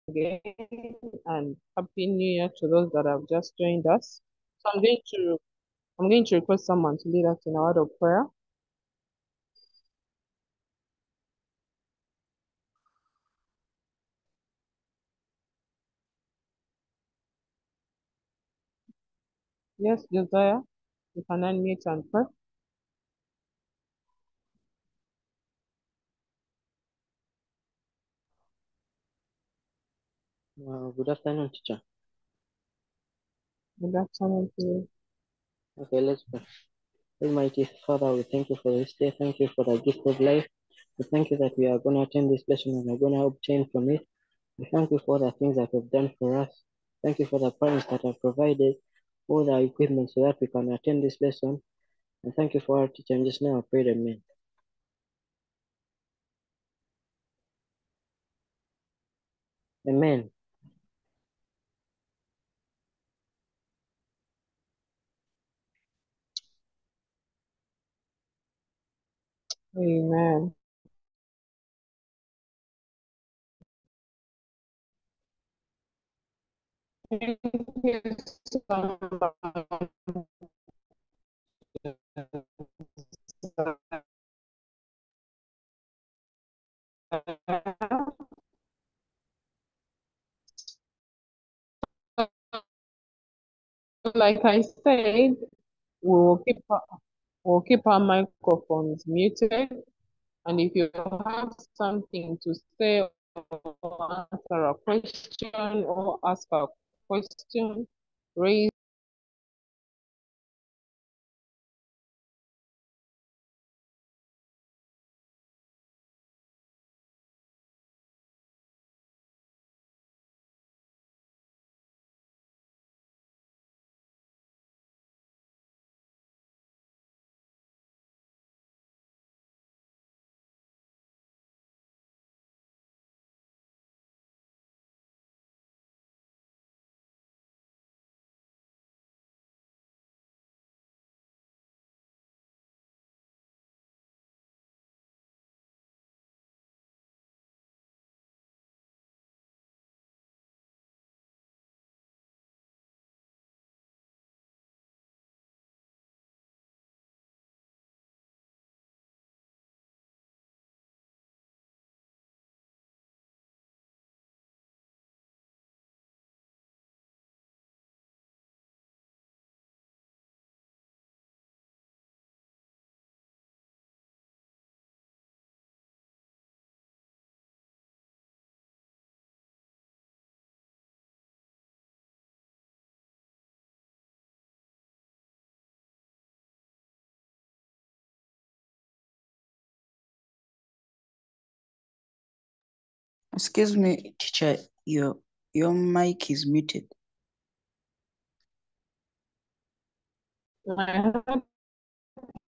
again, and happy new year to those that have just joined us. So I'm going to request someone to lead us in a word of prayer. Yes, Josiah, you can unmute and pray. Good afternoon, teacher. Good afternoon to you. Okay, let's pray. Almighty Father, we thank you for this day. Thank you for the gift of life. We thank you that we are going to attend this lesson and we're going to obtain from it. We thank you for the things that you've done for us. Thank you for the parents that have provided all the equipment so that we can attend this lesson. And thank you for our teacher. And just now I pray, amen. Amen. Amen. Thank you so much. Like I said, we'll keep our microphones muted, and if you have something to say or answer a question or ask a question, raise. Excuse me, teacher, your mic is muted. I hope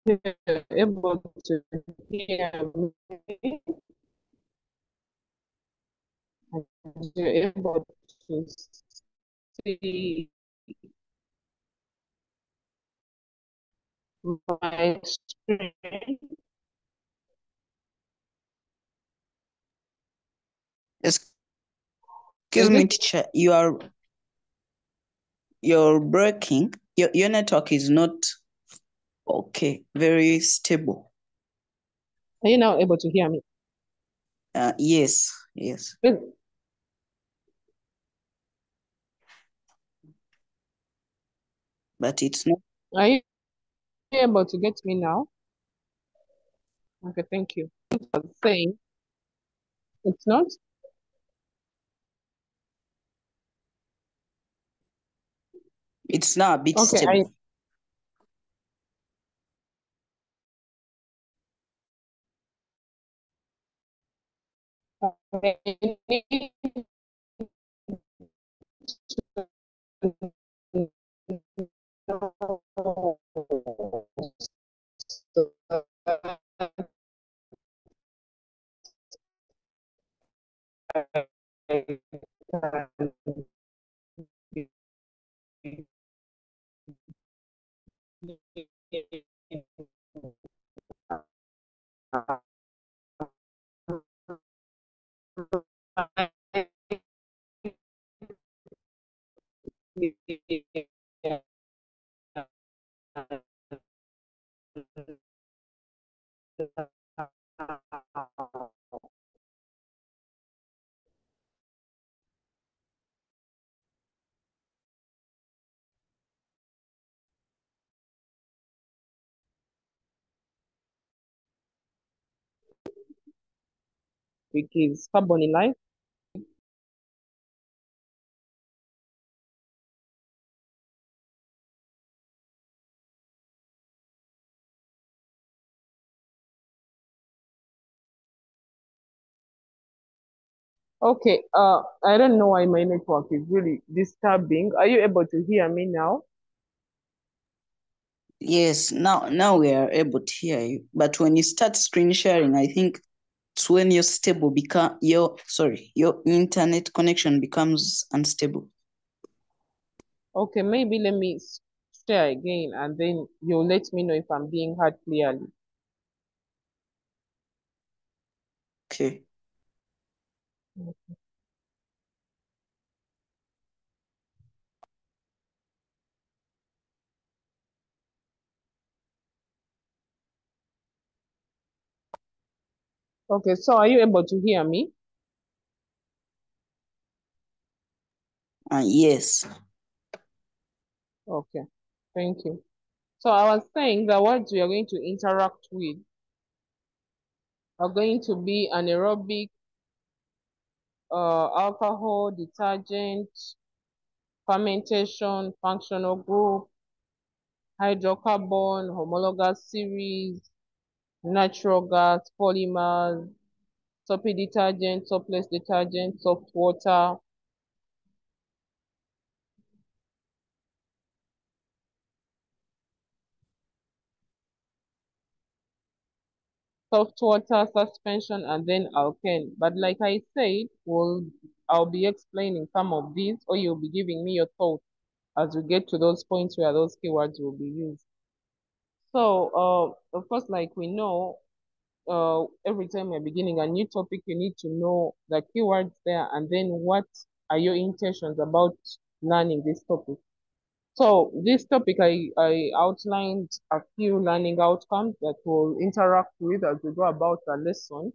you're able to hear me and you're able to see my screen. Excuse me, teacher, you're breaking. Your network is not okay, very stable. Are you now able to hear me? Yes. But it's not. Are you able to get me now? Okay, thank you. I was saying it's not. It's now a bit Okay, stable. which is carbon in life. Okay, I don't know why my network is really disturbing. Are you able to hear me now? Yes, now we are able to hear you. But when you start screen sharing, I think it's when your internet connection becomes unstable. Okay, maybe let me share again and then you'll let me know if I'm being heard clearly. Okay. Okay, so are you able to hear me? Yes. Okay, thank you. So I was saying the words we are going to interact with are going to be anaerobic, alcohol, detergent, fermentation, functional group, hydrocarbon, homologous series, natural gas, polymers, soapy detergent, soapless detergent, soft water. Soft water suspension and then alkane. But like I said, I'll be explaining some of these, or you'll be giving me your thoughts as we get to those points where those keywords will be used. So, of course, like we know, every time you're beginning a new topic, you need to know the keywords there and then what are your intentions about learning this topic. So this topic, I outlined a few learning outcomes that we'll interact with as we go about the lesson.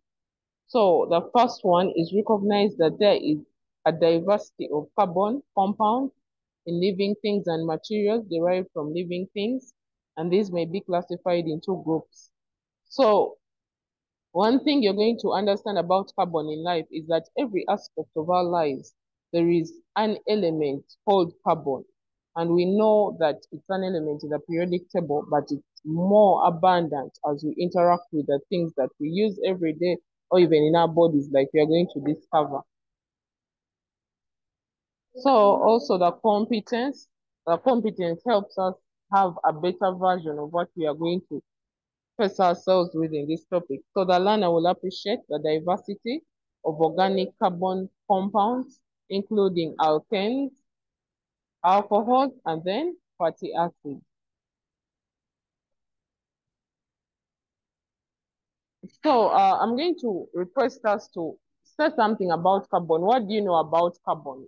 So the first one is recognize that there is a diversity of carbon compounds in living things and materials derived from living things, and these may be classified in two groups. So one thing you're going to understand about carbon in life is that every aspect of our lives, there is an element called carbon. And we know that it's an element in the periodic table, but it's more abundant as we interact with the things that we use every day or even in our bodies, like we are going to discover. So also the competence helps us have a better version of what we are going to face ourselves within this topic. So the learner will appreciate the diversity of organic carbon compounds, including alkanes, alcohols, and then fatty acids. So I'm going to request us to say something about carbon. What do you know about carbon?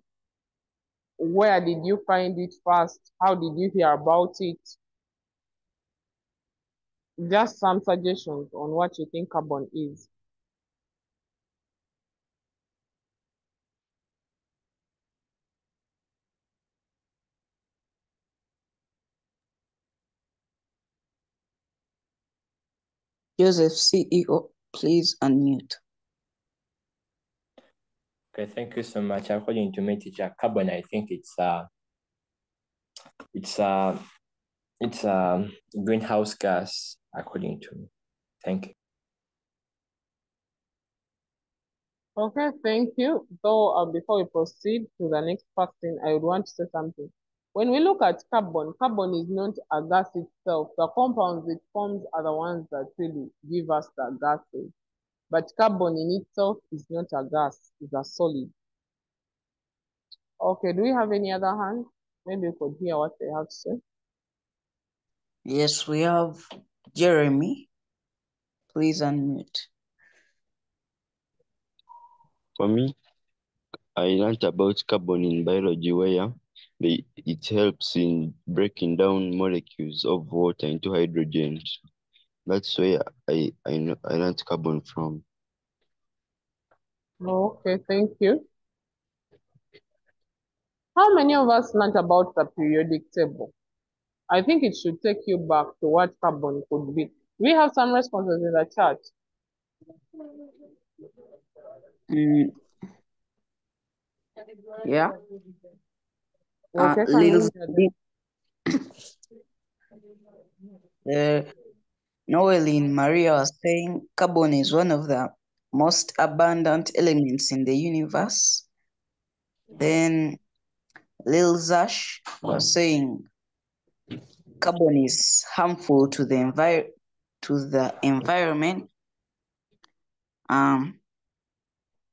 Where did you find it first? How did you hear about it? Just some suggestions on what you think carbon is. Joseph, CEO, please unmute. Okay, thank you so much. According to my teacher, carbon, I think it's a greenhouse gas, according to me. Thank you. Okay, thank you. So before we proceed to the next person, I would want to say something. When we look at carbon, carbon is not a gas itself. The compounds it forms are the ones that really give us the gases. But carbon in itself is not a gas, it's a solid. Okay, do we have any other hand? Maybe we could hear what they have to say. Yes, we have Jeremy. Please unmute. For me, I learned about carbon in biology where it helps in breaking down molecules of water into hydrogen. That's where I learned carbon from. Okay, thank you. How many of us learned about the periodic table? I think it should take you back to what carbon could be. We have some responses in the chat. Yeah. Okay, can Little we hear them? Noeline Maria was saying carbon is one of the most abundant elements in the universe. Then Lil Zash was saying carbon is harmful to the environment.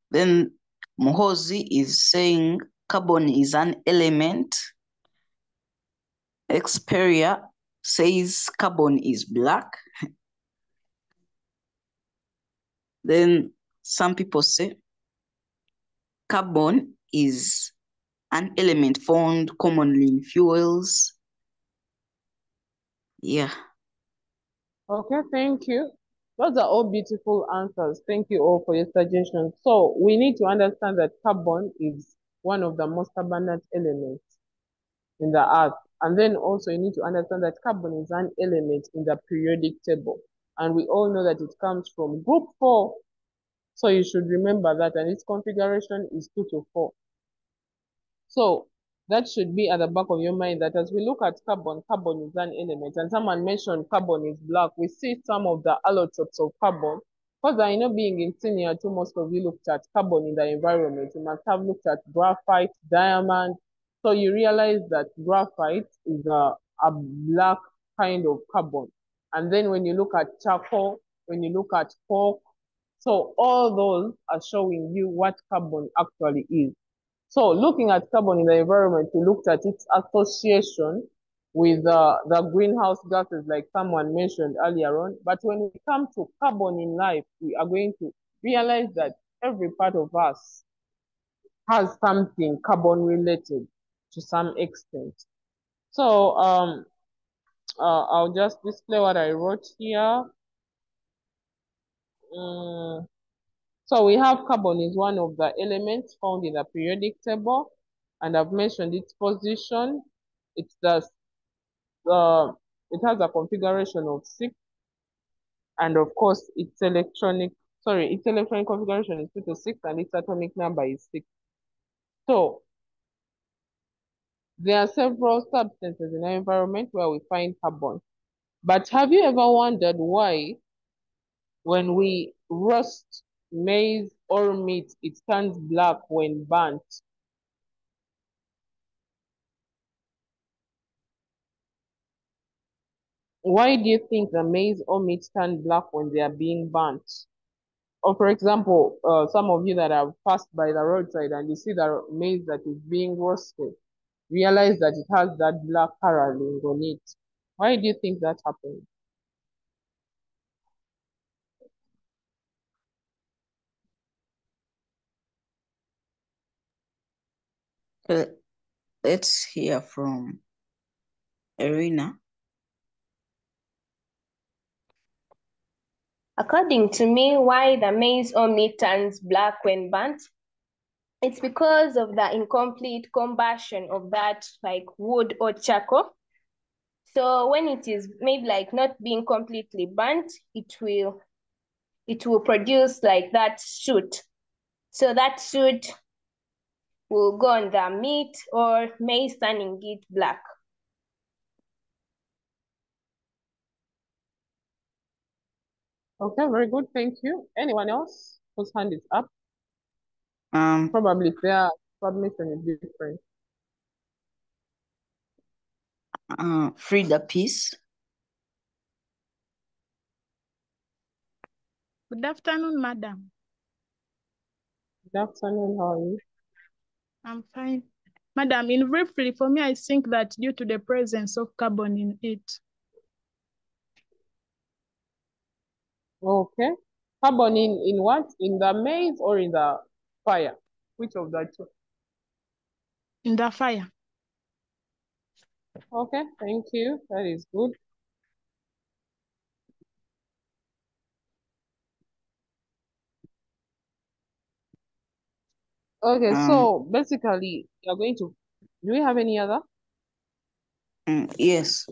Then Mohozi is saying carbon is an element. Xperia says carbon is black. Then some people say carbon is an element found commonly in fuels. Yeah. Okay, thank you. Those are all beautiful answers. Thank you all for your suggestions. So we need to understand that carbon is one of the most abundant elements in the earth. And then also you need to understand that carbon is an element in the periodic table. And we all know that it comes from group 4. So you should remember that, and its configuration is 2 to 4. So that should be at the back of your mind that as we look at carbon, carbon is an element. And someone mentioned carbon is black. We see some of the allotropes of carbon. Because I know being in senior two, most of you looked at carbon in the environment. You must have looked at graphite, diamond. So you realize that graphite is a black kind of carbon. And then when you look at charcoal, when you look at coke, so all those are showing you what carbon actually is. So looking at carbon in the environment, we looked at its association with the greenhouse gases like someone mentioned earlier on. But when we come to carbon in life, we are going to realize that every part of us has something carbon related to some extent. So I'll just display what I wrote here. So we have carbon is one of the elements found in the periodic table, and I've mentioned its position. It has a configuration of 6, and of course its electronic configuration is 2 to 6, and its atomic number is 6. So there are several substances in our environment where we find carbon. But have you ever wondered why when we roast maize or meat, it turns black when burnt? Why do you think the maize or meat turn black when they are being burnt? Or for example, some of you that have passed by the roadside and you see the maize that is being roasted, realize that it has that black coloring on it. Why do you think that happens? Let's hear from Irina. According to me, why the maize or meat turns black when burnt, it's because of the incomplete combustion of that like wood or charcoal. So when it is maybe like not being completely burnt, it will produce like that soot. So that soot will go on the meat or maize, turning it black. Okay, very good, thank you. Anyone else whose hand is up? Probably their submission is different. Frida Peace. Good afternoon, madam. Good afternoon, how are you? I'm fine. Madam, in briefly, for me, I think that due to the presence of carbon in it. Okay. Carbon in what? In the maize or in the fire? Which of the two? In the fire. Okay, thank you. That is good. Okay, so basically, you're going to, do we have any other? Yes.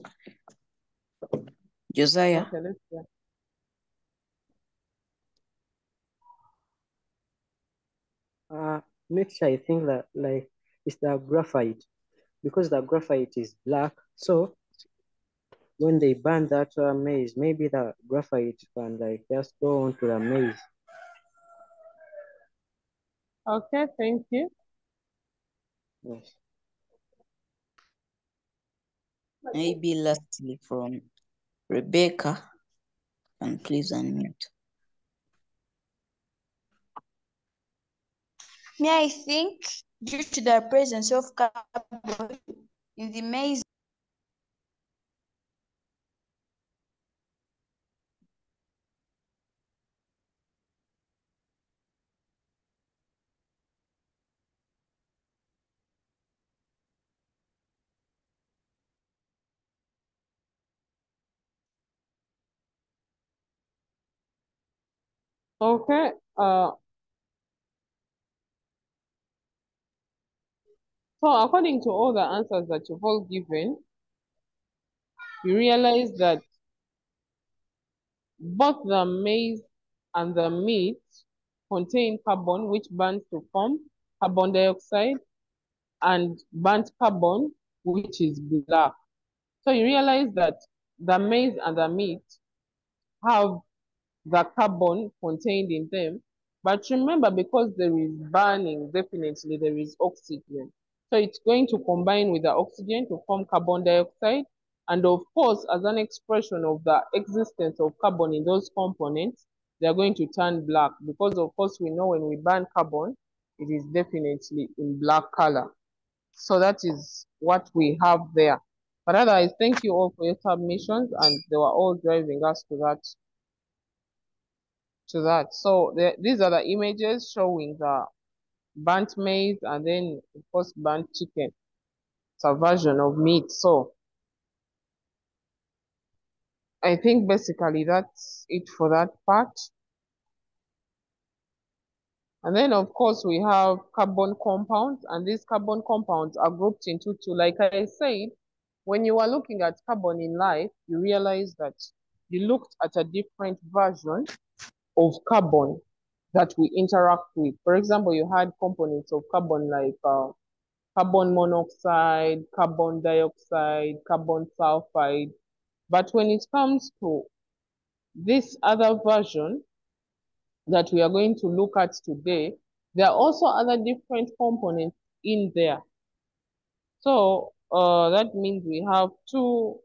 Josiah. Okay, let's hear. Mixture, I think that like it's the graphite, because the graphite is black. So when they burn that maize, maybe the graphite can like just go onto the maize. Okay, thank you. Yes. Maybe lastly from Rebecca, and please unmute. I think due to the presence of carbon in the maize. Okay, so according to all the answers that you've all given, you realize that both the maize and the meat contain carbon, which burns to form carbon dioxide, and burnt carbon, which is black. So you realize that the maize and the meat have the carbon contained in them. But remember, because there is burning, definitely there is oxygen. So it's going to combine with the oxygen to form carbon dioxide. And of course, as an expression of the existence of carbon in those components, they are going to turn black, because of course we know when we burn carbon, it is definitely in black color. So that is what we have there. But otherwise, thank you all for your submissions, and they were all driving us to that. So these are the images showing the burnt maize and then of course burnt chicken. It's a version of meat. So I think basically that's it for that part. And then of course we have carbon compounds, and these carbon compounds are grouped into two. Like I said, when you are looking at carbon in life, you realize that you looked at a different version of carbon that we interact with. For example, you had components of carbon like carbon monoxide, carbon dioxide, carbon sulfide. But when it comes to this other version that we are going to look at today, there are also other different components in there. So that means we have two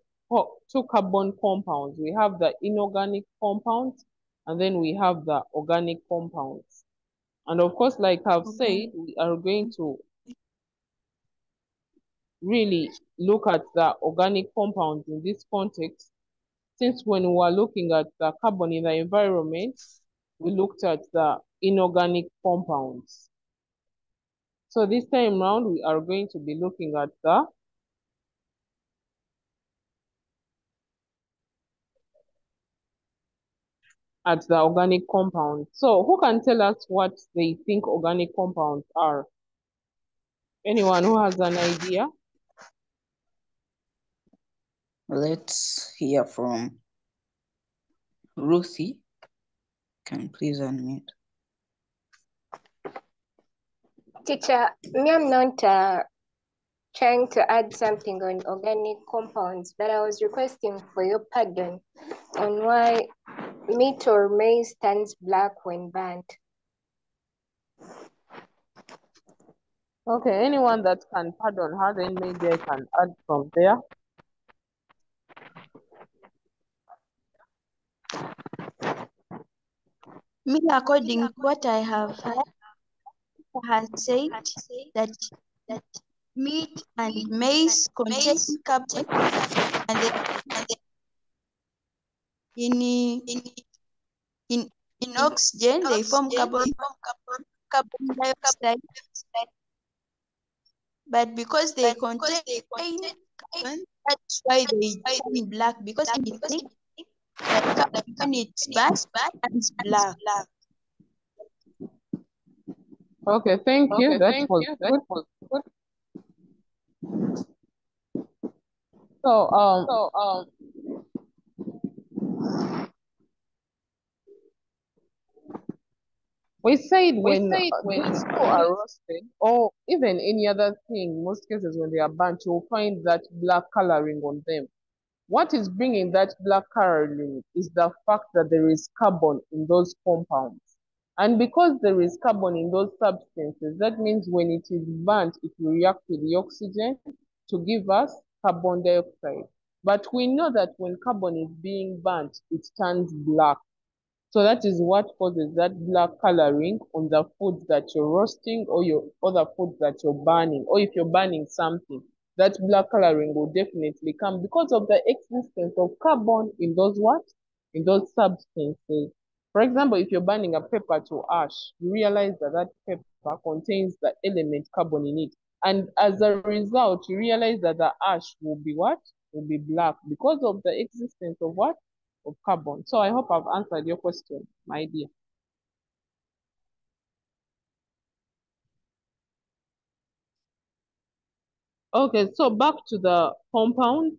carbon compounds. We have the inorganic compounds, and then we have the organic compounds. And of course, like I've said, we are going to really look at the organic compounds in this context, since when we were looking at the carbon in the environment, we looked at the inorganic compounds. So this time round, we are going to be looking at the organic compounds. So who can tell us what they think organic compounds are? Anyone who has an idea? Let's hear from Ruthie. Can please unmute. Teacher, me, I'm not trying to add something on organic compounds, but I was requesting for your pardon on why meat or maize turns black when burnt. Okay, anyone that can pardon her, then maybe I can add from there. Me, according to what I have heard, has said that meat and maize contain carbon, and in oxygen they form carbon dioxide. But because they contain That's why they turn black, because I think that when it's bad, it's black. Okay, thank you. That was good. So, we said when these two are roasted, or even any other thing, most cases when they are burnt, you'll find that black coloring on them. What is bringing that black coloring is the fact that there is carbon in those compounds. And because there is carbon in those substances, that means when it is burnt, it will react with the oxygen to give us carbon dioxide. But we know that when carbon is being burnt, it turns black. So that is what causes that black coloring on the food that you're roasting or your other food that you're burning. Or if you're burning something, that black coloring will definitely come because of the existence of carbon in those what? In those substances. For example, if you're burning a paper to ash, you realize that that paper contains the element carbon in it. And as a result, you realize that the ash will be what? Will be black because of the existence of what? Of carbon. So I hope I've answered your question, my dear. Okay, so back to the compound.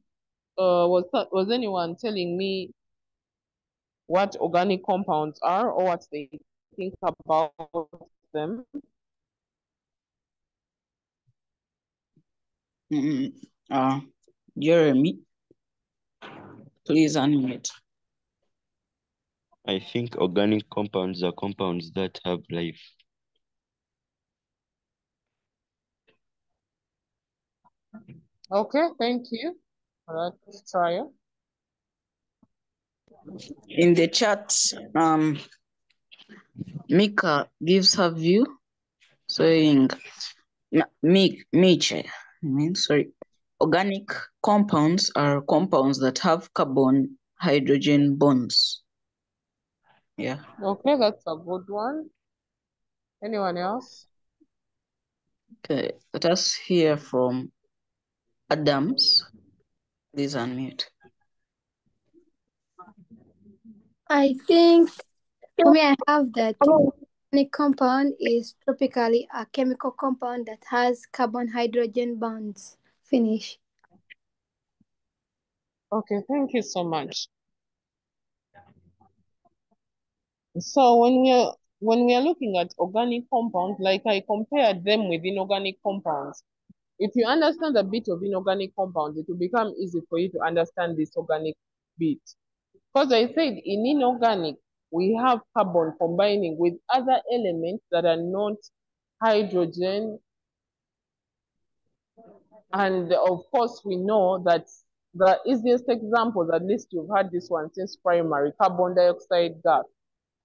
Was anyone telling me what organic compounds are or what they think about them? Jeremy, please unmute. I think organic compounds are compounds that have life. Okay, thank you for that trial. In the chat, Mika gives her view, saying, organic compounds are compounds that have carbon hydrogen bonds. Yeah. Okay, that's a good one. Anyone else? Okay, let us hear from Adams. Please unmute. I think for me, I have that organic compound is tropically a chemical compound that has carbon hydrogen bonds. Finish. Okay, thank you so much. So when we are looking at organic compounds, like I compared them with inorganic compounds, if you understand a bit of inorganic compounds, it will become easy for you to understand this organic bit. Because I said in inorganic, we have carbon combining with other elements that are not hydrogen. And of course, we know that the easiest examples, at least you've had this one since primary, carbon dioxide gas.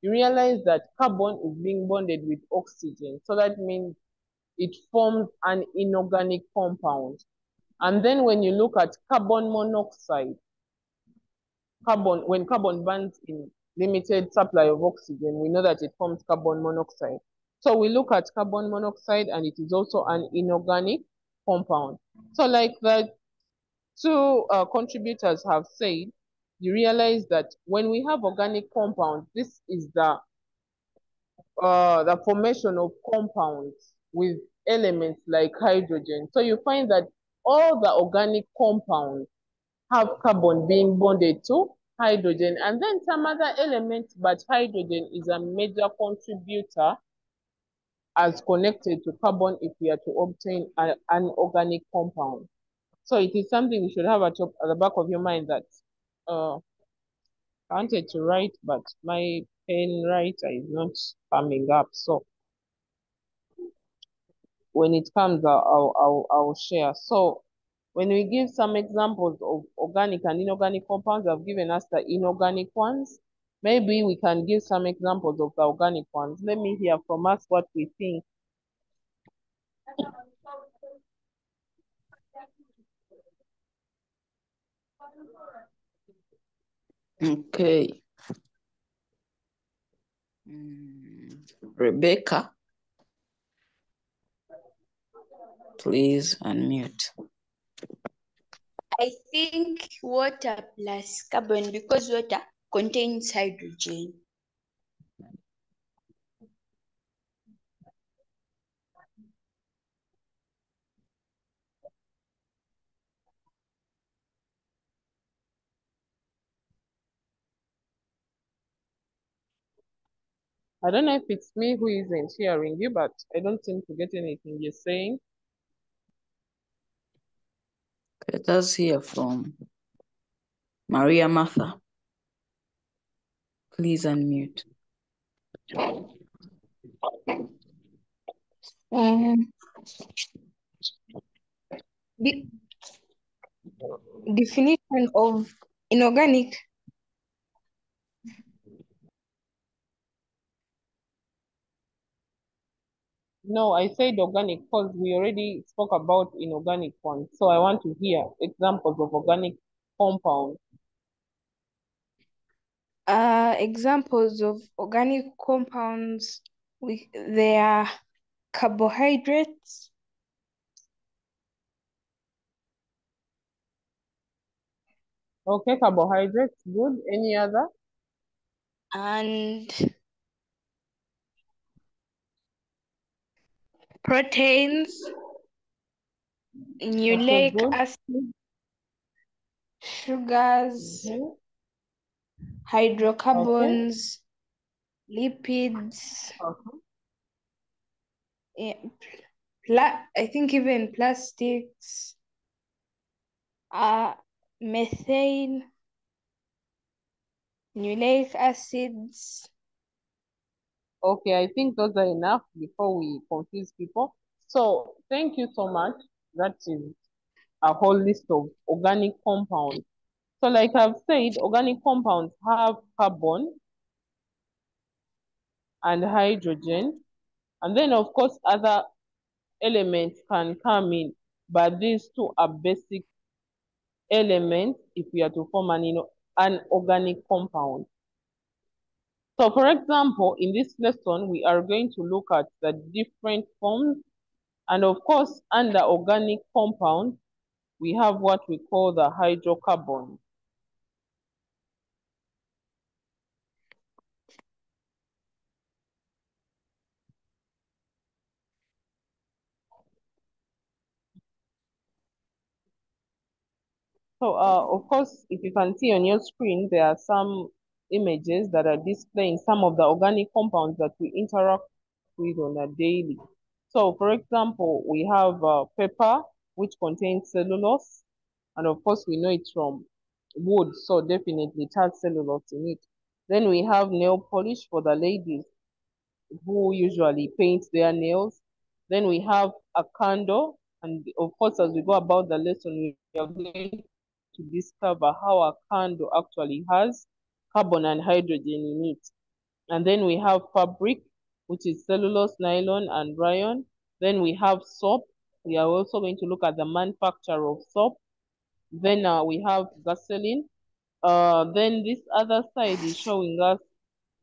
You realize that carbon is being bonded with oxygen. So that means it forms an inorganic compound. And then when you look at carbon monoxide, when carbon burns in limited supply of oxygen, we know that it forms carbon monoxide. So we look at carbon monoxide and it is also an inorganic compound. So like the two contributors have said, you realize that when we have organic compounds, this is the formation of compounds with elements like hydrogen. So you find that all the organic compounds have carbon being bonded to hydrogen and then some other elements, but hydrogen is a major contributor as connected to carbon if we are to obtain an organic compound. So it is something you should have at the back of your mind that I wanted to write, but my pen writer is not coming up. So when it comes, I'll share. So when we give some examples of organic and inorganic compounds, I've given us the inorganic ones. Maybe we can give some examples of the organic ones. Let me hear from us what we think. Okay. Rebecca, please unmute. I think water plus carbon because water contains hydrogen. I don't know if it's me who isn't hearing you, but I don't seem to get anything you're saying. Let us hear from Maria Martha. Please unmute. The definition of inorganic. No, I said organic because we already spoke about inorganic ones. So I want to hear examples of organic compounds. Examples of organic compounds, they are carbohydrates, Okay, carbohydrates, good. Any other? and proteins, Okay, nucleic good. acid, sugars, Mhm. hydrocarbons, lipids, Okay. I think even plastics, methane, nucleic acids. Okay, I think those are enough before we confuse people. So thank you so much. That is a whole list of organic compounds. So like I've said, organic compounds have carbon and hydrogen. And then of course other elements can come in, but these two are basic elements if we are to form an organic compound. So for example, in this lesson, we are going to look at the different forms. And of course, under organic compounds, we have what we call the hydrocarbons. So of course, if you can see on your screen, there are some images that are displaying some of the organic compounds that we interact with on a daily. So for example, we have pepper, which contains cellulose. And of course, we know it from wood, so definitely it has cellulose in it. Then we have nail polish for the ladies who usually paint their nails. Then we have a candle, and of course, as we go about the lesson, we are going to discover how a candle actually has carbon and hydrogen in it. And then we have fabric, which is cellulose, nylon, and rayon. Then we have soap. We are also going to look at the manufacture of soap. Then we have gasoline. Then this other side is showing us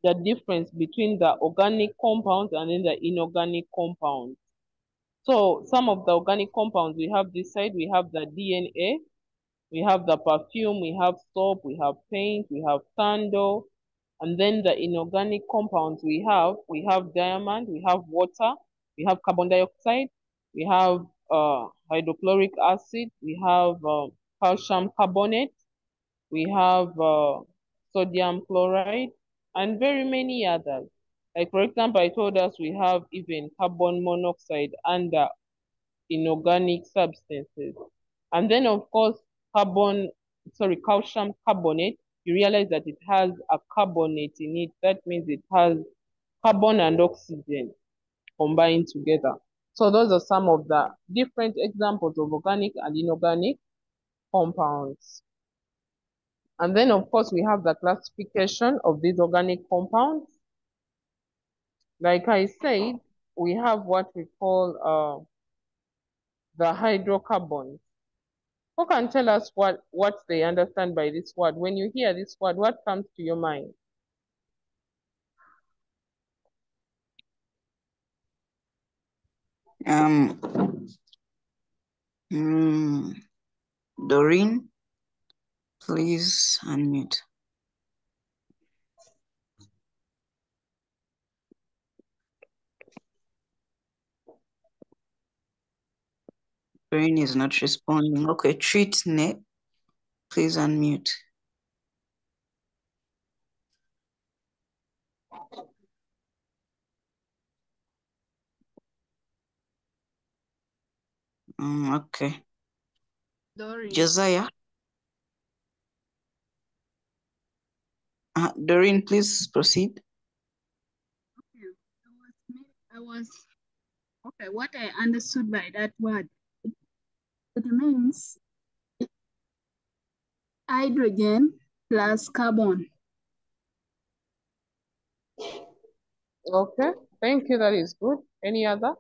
the difference between the organic compounds and then the inorganic compounds. So some of the organic compounds we have this side, we have the DNA, we have the perfume, we have soap, we have paint, we have candle, and then the inorganic compounds we have diamond, we have water, we have carbon dioxide, we have hydrochloric acid, we have calcium carbonate, we have sodium chloride, and very many others. Like for example, I told us we have even carbon monoxide under inorganic substances. And then of course, calcium carbonate, you realize that it has a carbonate in it. That means it has carbon and oxygen combined together. So those are some of the different examples of organic and inorganic compounds. And then of course, we have the classification of these organic compounds. Like I said, we have what we call the hydrocarbons. Who can tell us what they understand by this word? When you hear this word, what comes to your mind? Doreen, please unmute. Doreen is not responding. Okay, Treatne, please unmute. Okay. Doreen. Josiah. Doreen, please proceed. Okay, what I understood by that word, it means hydrogen plus carbon. Okay, thank you. That is good. Any other?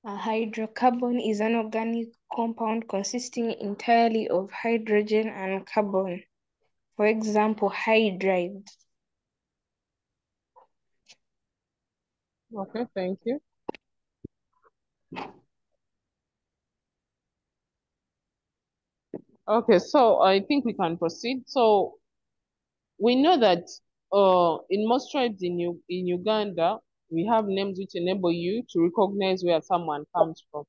A hydrocarbon is an organic compound consisting entirely of hydrogen and carbon. For example, hydride. Okay, thank you. Okay, so I think we can proceed. So we know that in most tribes in Uganda, we have names which enable you to recognize where someone comes from.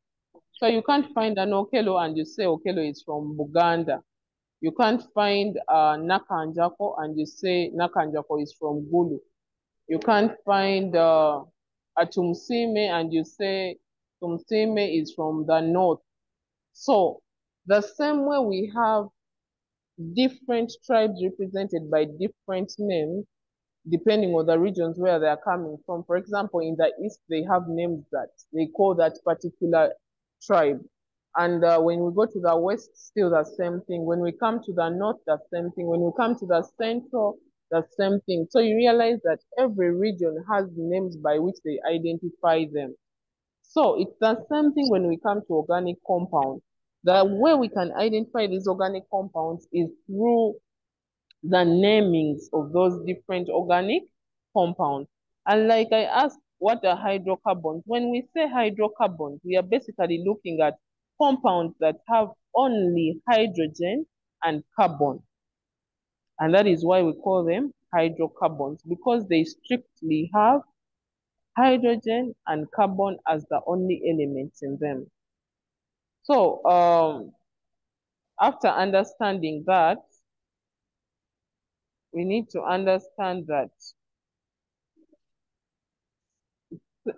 So you can't find an Okelo and you say Okelo is from Buganda. You can't find Nakanjako and you say Nakanjako is from Gulu. You can't find a Tumsime and you say Tumsime is from the north. So the same way we have different tribes represented by different names, depending on the regions where they are coming from. For example, in the East, they have names that they call that particular tribe. And when we go to the West, still the same thing. When we come to the North, the same thing. When we come to the Central, the same thing. So you realize that every region has names by which they identify them. So it's the same thing when we come to organic compounds. The way we can identify these organic compounds is through the namings of those different organic compounds. And like I asked, what are hydrocarbons? When we say hydrocarbons, we are basically looking at compounds that have only hydrogen and carbon. And that is why we call them hydrocarbons, because they strictly have hydrogen and carbon as the only elements in them. So after understanding that, we need to understand that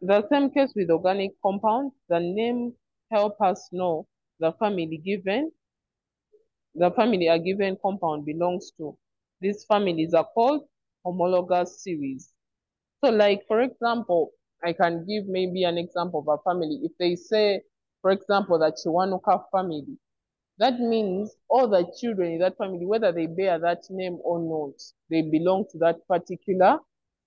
the same case with organic compounds, the name help us know the family a given compound belongs to. These families are called homologous series. So like, for example, I can give maybe an example of a family. If they say, for example, the Chiwanuka family, that means all the children in that family, whether they bear that name or not, they belong to that particular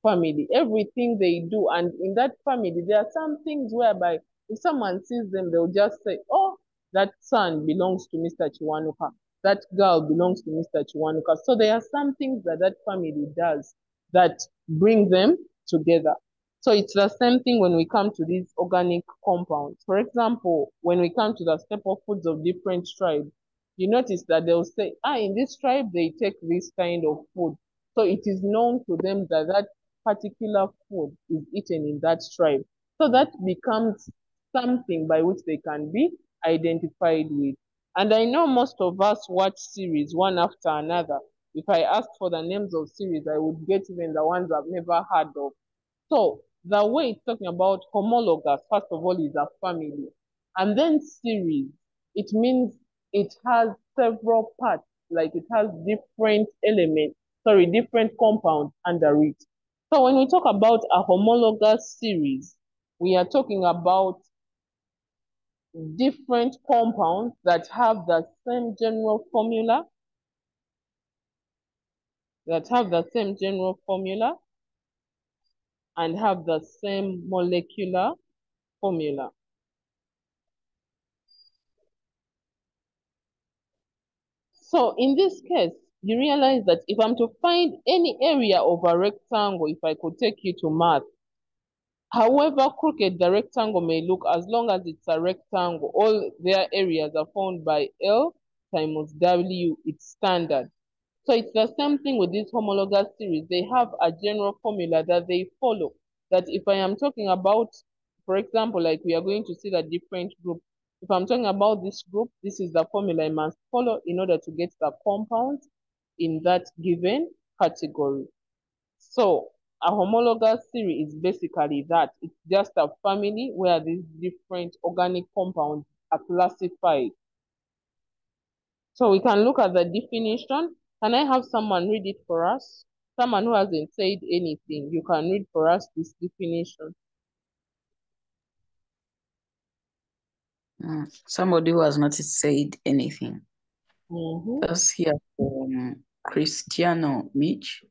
family. Everything they do, and in that family, there are some things whereby if someone sees them, they'll just say, oh, that son belongs to Mr. Chiwanuka. That girl belongs to Mr. Chiwanuka. So there are some things that that family does that bring them together. So it's the same thing when we come to these organic compounds. For example, when we come to the staple foods of different tribes, you notice that they'll say, in this tribe, they take this kind of food. So it is known to them that that particular food is eaten in that tribe. So that becomes something by which they can be identified with. And I know most of us watch series one after another. If I asked for the names of series, I would get even the ones I've never heard of. So the way it's talking about homologous, first of all, is a family. And then series, it means it has several parts, like it has different elements, different compounds under it. So when we talk about a homologous series, we are talking about different compounds that have the same general formula, and have the same molecular formula. So in this case, you realize that if I'm to find any area of a rectangle, if I could take you to math, however crooked the rectangle may look, as long as it's a rectangle, all their areas are found by L times W, it's standard. So it's the same thing with this homologous series. They have a general formula that they follow. That if I am talking about, for example, like we are going to see the different group. If I'm talking about this group, this is the formula I must follow in order to get the compounds in that given category. So a homologous series is basically that. It's just a family where these different organic compounds are classified. So we can look at the definition. Can I have someone read it for us? Someone who hasn't said anything. You can read for us this definition. Somebody who has not said anything. Mm-hmm. Let's hear from Cristiano Mitch.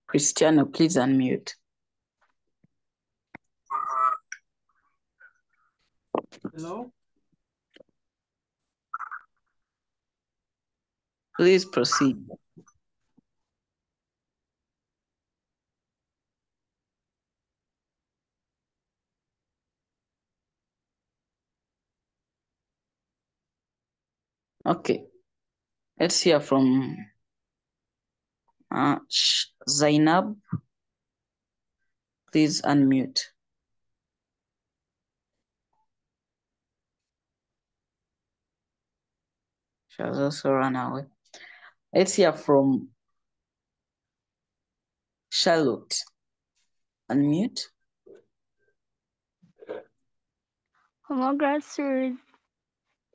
Cristiano, please unmute. Hello? Please proceed. Okay, let's hear from Zainab. Please unmute. She has also run away. Let's hear from Charlotte. Unmute. Homologous series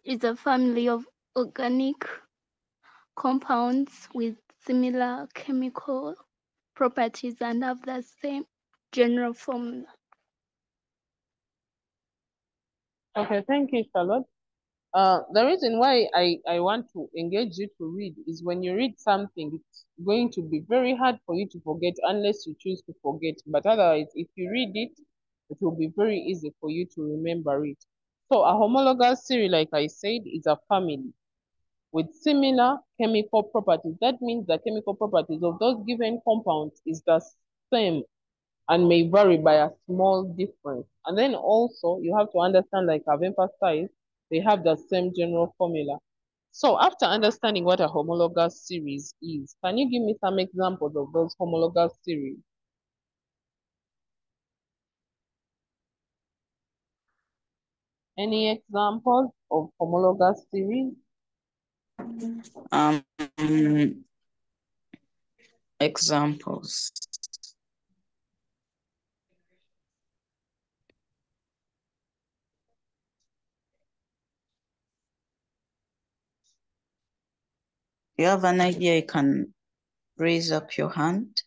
is a family of organic compounds with similar chemical properties and have the same general formula. Okay, thank you, Charlotte. The reason why I want to engage you to read is when you read something, it's going to be very hard for you to forget unless you choose to forget. But otherwise, if you read it, it will be very easy for you to remember it. So a homologous series, like I said, is a family with similar chemical properties. That means the chemical properties of those given compounds is the same and may vary by a small difference. And then also you have to understand, like I've emphasized, they have the same general formula. So after understanding what a homologous series is, can you give me some examples of those homologous series? Any examples of homologous series? Examples. You have an idea, you can raise up your hand.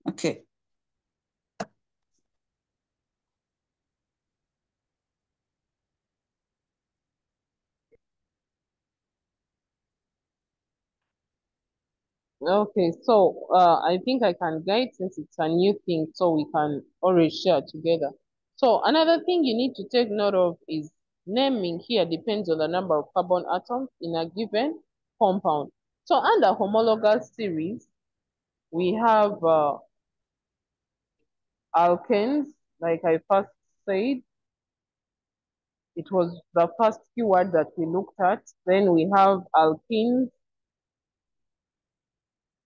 Okay. Okay, so I think I can guide since it's a new thing, so we can always share together. So another thing you need to take note of is naming here depends on the number of carbon atoms in a given compound. So under homologous series, we have alkanes, like I first said. It was the first keyword that we looked at. Then we have alkenes.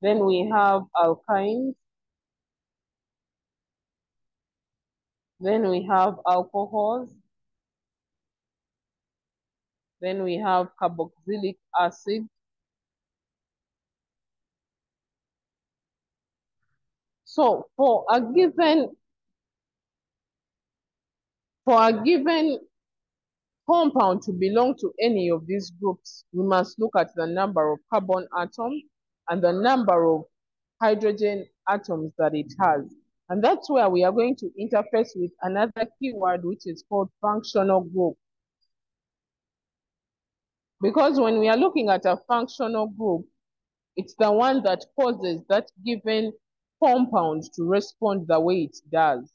Then we have alkynes. Then we have alcohols. Then we have carboxylic acid. So for a given compound to belong to any of these groups, we must look at the number of carbon atoms and the number of hydrogen atoms that it has. And that's where we are going to interface with another keyword, which is called functional group. Because when we are looking at a functional group, it's the one that causes that given compound to respond the way it does.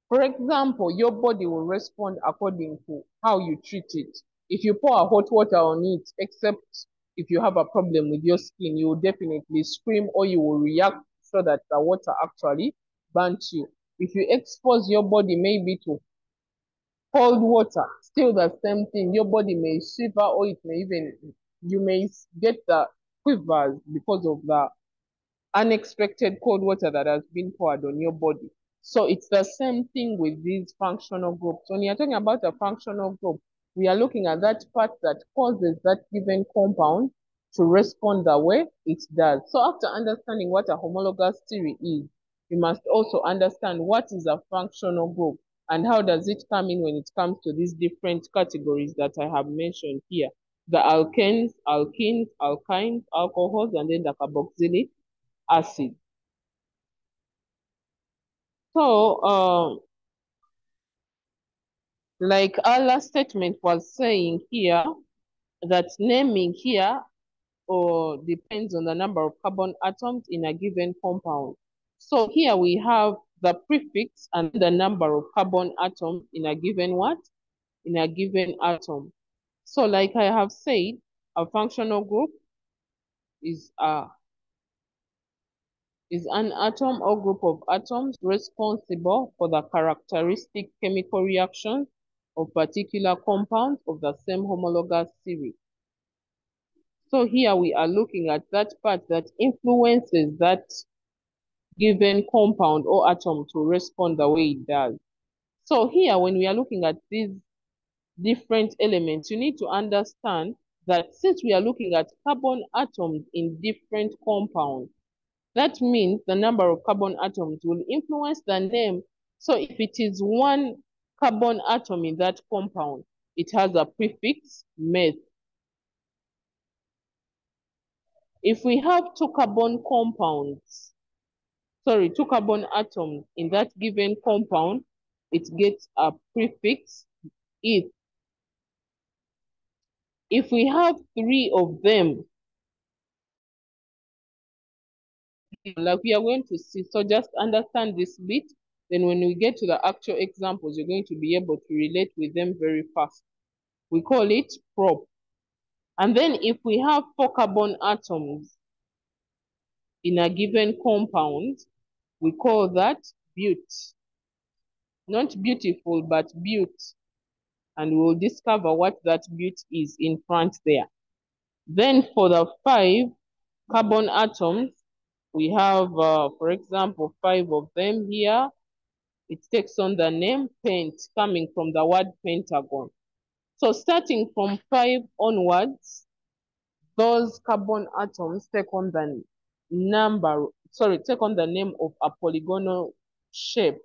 For example, your body will respond according to how you treat it. If you pour hot water on it, except if you have a problem with your skin, you will definitely scream or you will react so that the water actually burns you. If you expose your body maybe to cold water, still the same thing. Your body may shiver or it may even, you may get the quivers because of the unexpected cold water that has been poured on your body. So it's the same thing with these functional groups. When you're talking about a functional group, we are looking at that part that causes that given compound to respond the way it does. So after understanding what a homologous theory is, you must also understand what is a functional group and how does it come in when it comes to these different categories that I have mentioned here. The alkanes, alkenes, alkynes, alcohols, and then the carboxylic acid. So, like our last statement was saying here, that naming here or depends on the number of carbon atoms in a given compound. So here we have the prefix and the number of carbon atoms in a given what? In a given atom. So like I have said, a functional group is an atom or group of atoms responsible for the characteristic chemical reactions of particular compounds of the same homologous series. So here we are looking at that part that influences that given compound or atom to respond the way it does. So here, when we are looking at these different elements, you need to understand that since we are looking at carbon atoms in different compounds, that means the number of carbon atoms will influence the name. So if it is one carbon atom in that compound, it has a prefix meth. If we have two carbon atoms in that given compound, it gets a prefix eth. If we have three of them, like we are going to see, so just understand this bit, then when we get to the actual examples, you're going to be able to relate with them very fast. We call it prop. And then if we have 4 carbon atoms in a given compound, we call that but. Not beautiful, but but. And we'll discover what that but is in front there. Then for the 5 carbon atoms, we have, for example, 5 of them here. It takes on the name pent, coming from the word pentagon. So starting from 5 onwards, those carbon atoms take on the name of a polygonal shape.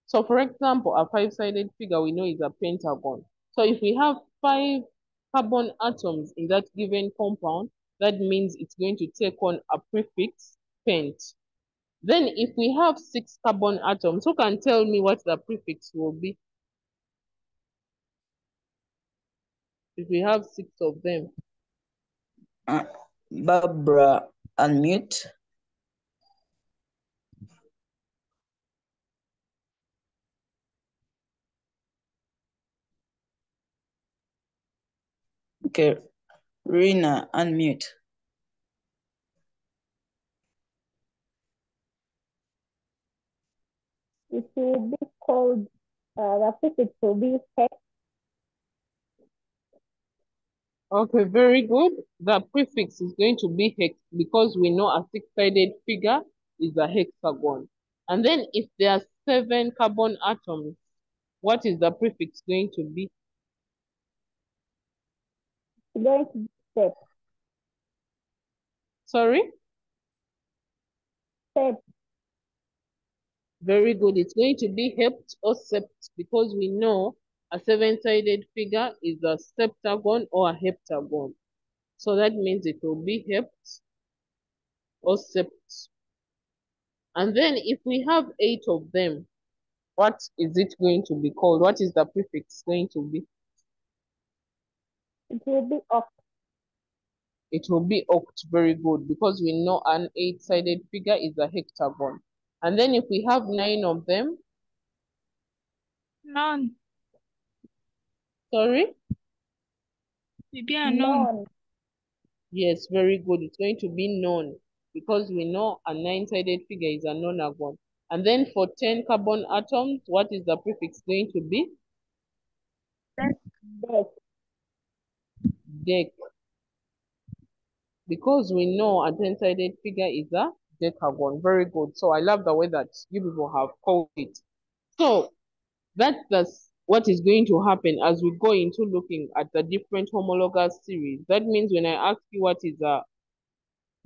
So for example, a 5-sided figure we know is a pentagon. So if we have 5 carbon atoms in that given compound, that means it's going to take on a prefix pent. Then if we have 6 carbon atoms, who can tell me what the prefix will be? If we have 6 of them. Barbara, unmute. Okay, Rina, unmute. It will be called, the prefix will be hex. Okay, very good. The prefix is going to be hex because we know a 6-sided figure is a hexagon. And then if there are 7 carbon atoms, what is the prefix going to be? It's going to be step. Sorry? Step. Very good. It's going to be hept or sept because we know a 7-sided figure is a septagon or a heptagon. So that means it will be hept or sept. And then if we have 8 of them, what is it going to be called? What is the prefix going to be? It will be oct. It will be oct. Very good, because we know an 8-sided figure is a hectagon. And then if we have 9 of them, None. sorry? Maybe a none. Yes, very good. It's going to be known, because we know a 9-sided figure is a nonagon. And then for 10 carbon atoms, what is the prefix going to be? Dec. Dec. Because we know a 10-sided figure is a decagon. Very good. So I love the way that you people have called it. So that's what is going to happen as we go into looking at the different homologous series. That means when I ask you what is a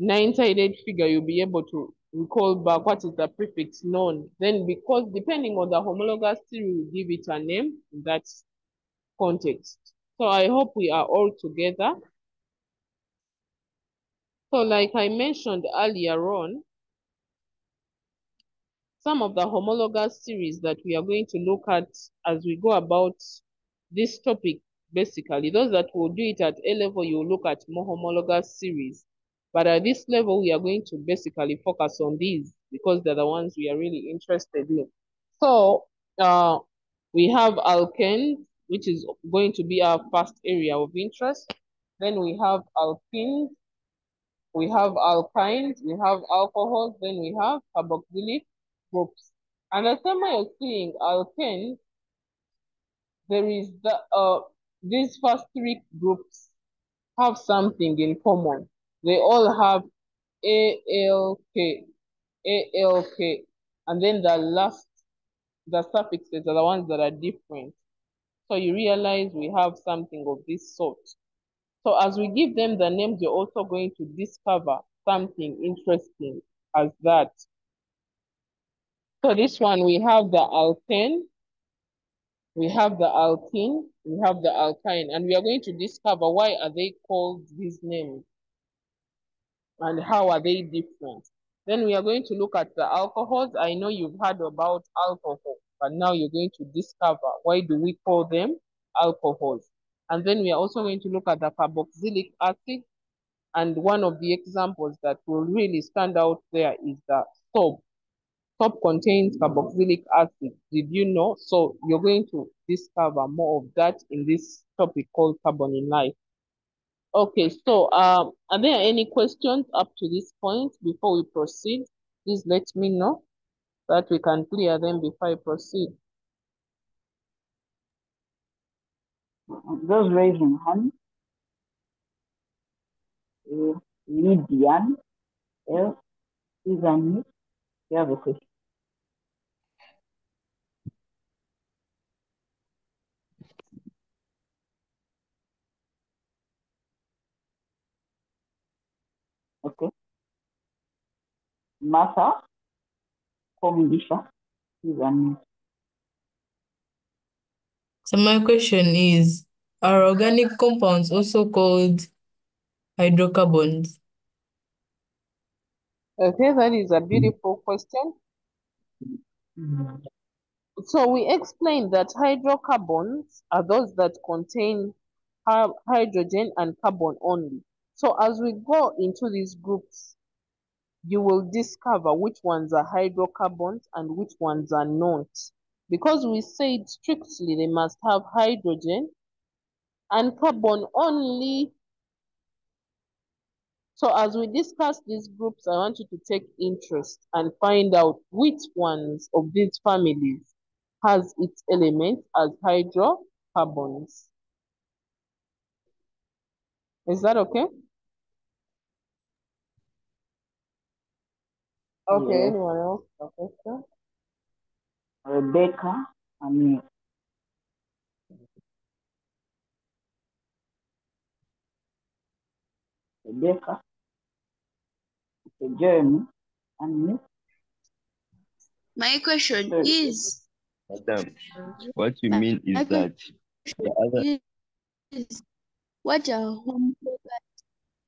9-sided figure, you'll be able to recall back what is the prefix known. Then because depending on the homologous series, we give it a name in that context. So I hope we are all together. So like I mentioned earlier on, some of the homologous series that we are going to look at as we go about this topic, basically, those that will do it at A level, you will look at more homologous series. But at this level, we are going to basically focus on these because they're the ones we are really interested in. So we have alkanes, which is going to be our first area of interest. Then we have alkenes, we have alkynes, we have alcohols, then we have carboxylic groups. And the same way you're seeing alkanes, there is these first 3 groups have something in common. They all have ALK, ALK, and then the suffixes are the ones that are different. So you realize we have something of this sort. So as we give them the names, you're also going to discover something interesting as that. So this one, we have the alkane, we have the alkene, we have the alkyne, and we are going to discover why are they called these names and how are they different. Then we are going to look at the alcohols. I know you've heard about alcohol, but now you're going to discover why do we call them alcohols. And then we are also going to look at the carboxylic acid. And one of the examples that will really stand out there is the soap. Soap contains carboxylic acid. Did you know? So you're going to discover more of that in this topic called Carbon in Life. Okay, so are there any questions up to this point before we proceed? Please let me know so that we can clear them before I proceed. Those raising hand. Lydian, is on mute. You have a question. Okay. Martha, Komidisha, is on mute. So my question is, are organic compounds also called hydrocarbons? Okay, that is a beautiful question. So we explained that hydrocarbons are those that contain hydrogen and carbon only. So as we go into these groups, you will discover which ones are hydrocarbons and which ones are not. Because we said strictly they must have hydrogen and carbon only. So as we discuss these groups, I want you to take interest and find out which ones of these families has its elements as hydrocarbons. Is that okay? Okay, Yes. anyone else? Okay. Rebecca, on mute. Rebecca. Okay, Jeremy, on mute. My question is, Madam, what you mean is that the other is what are homologous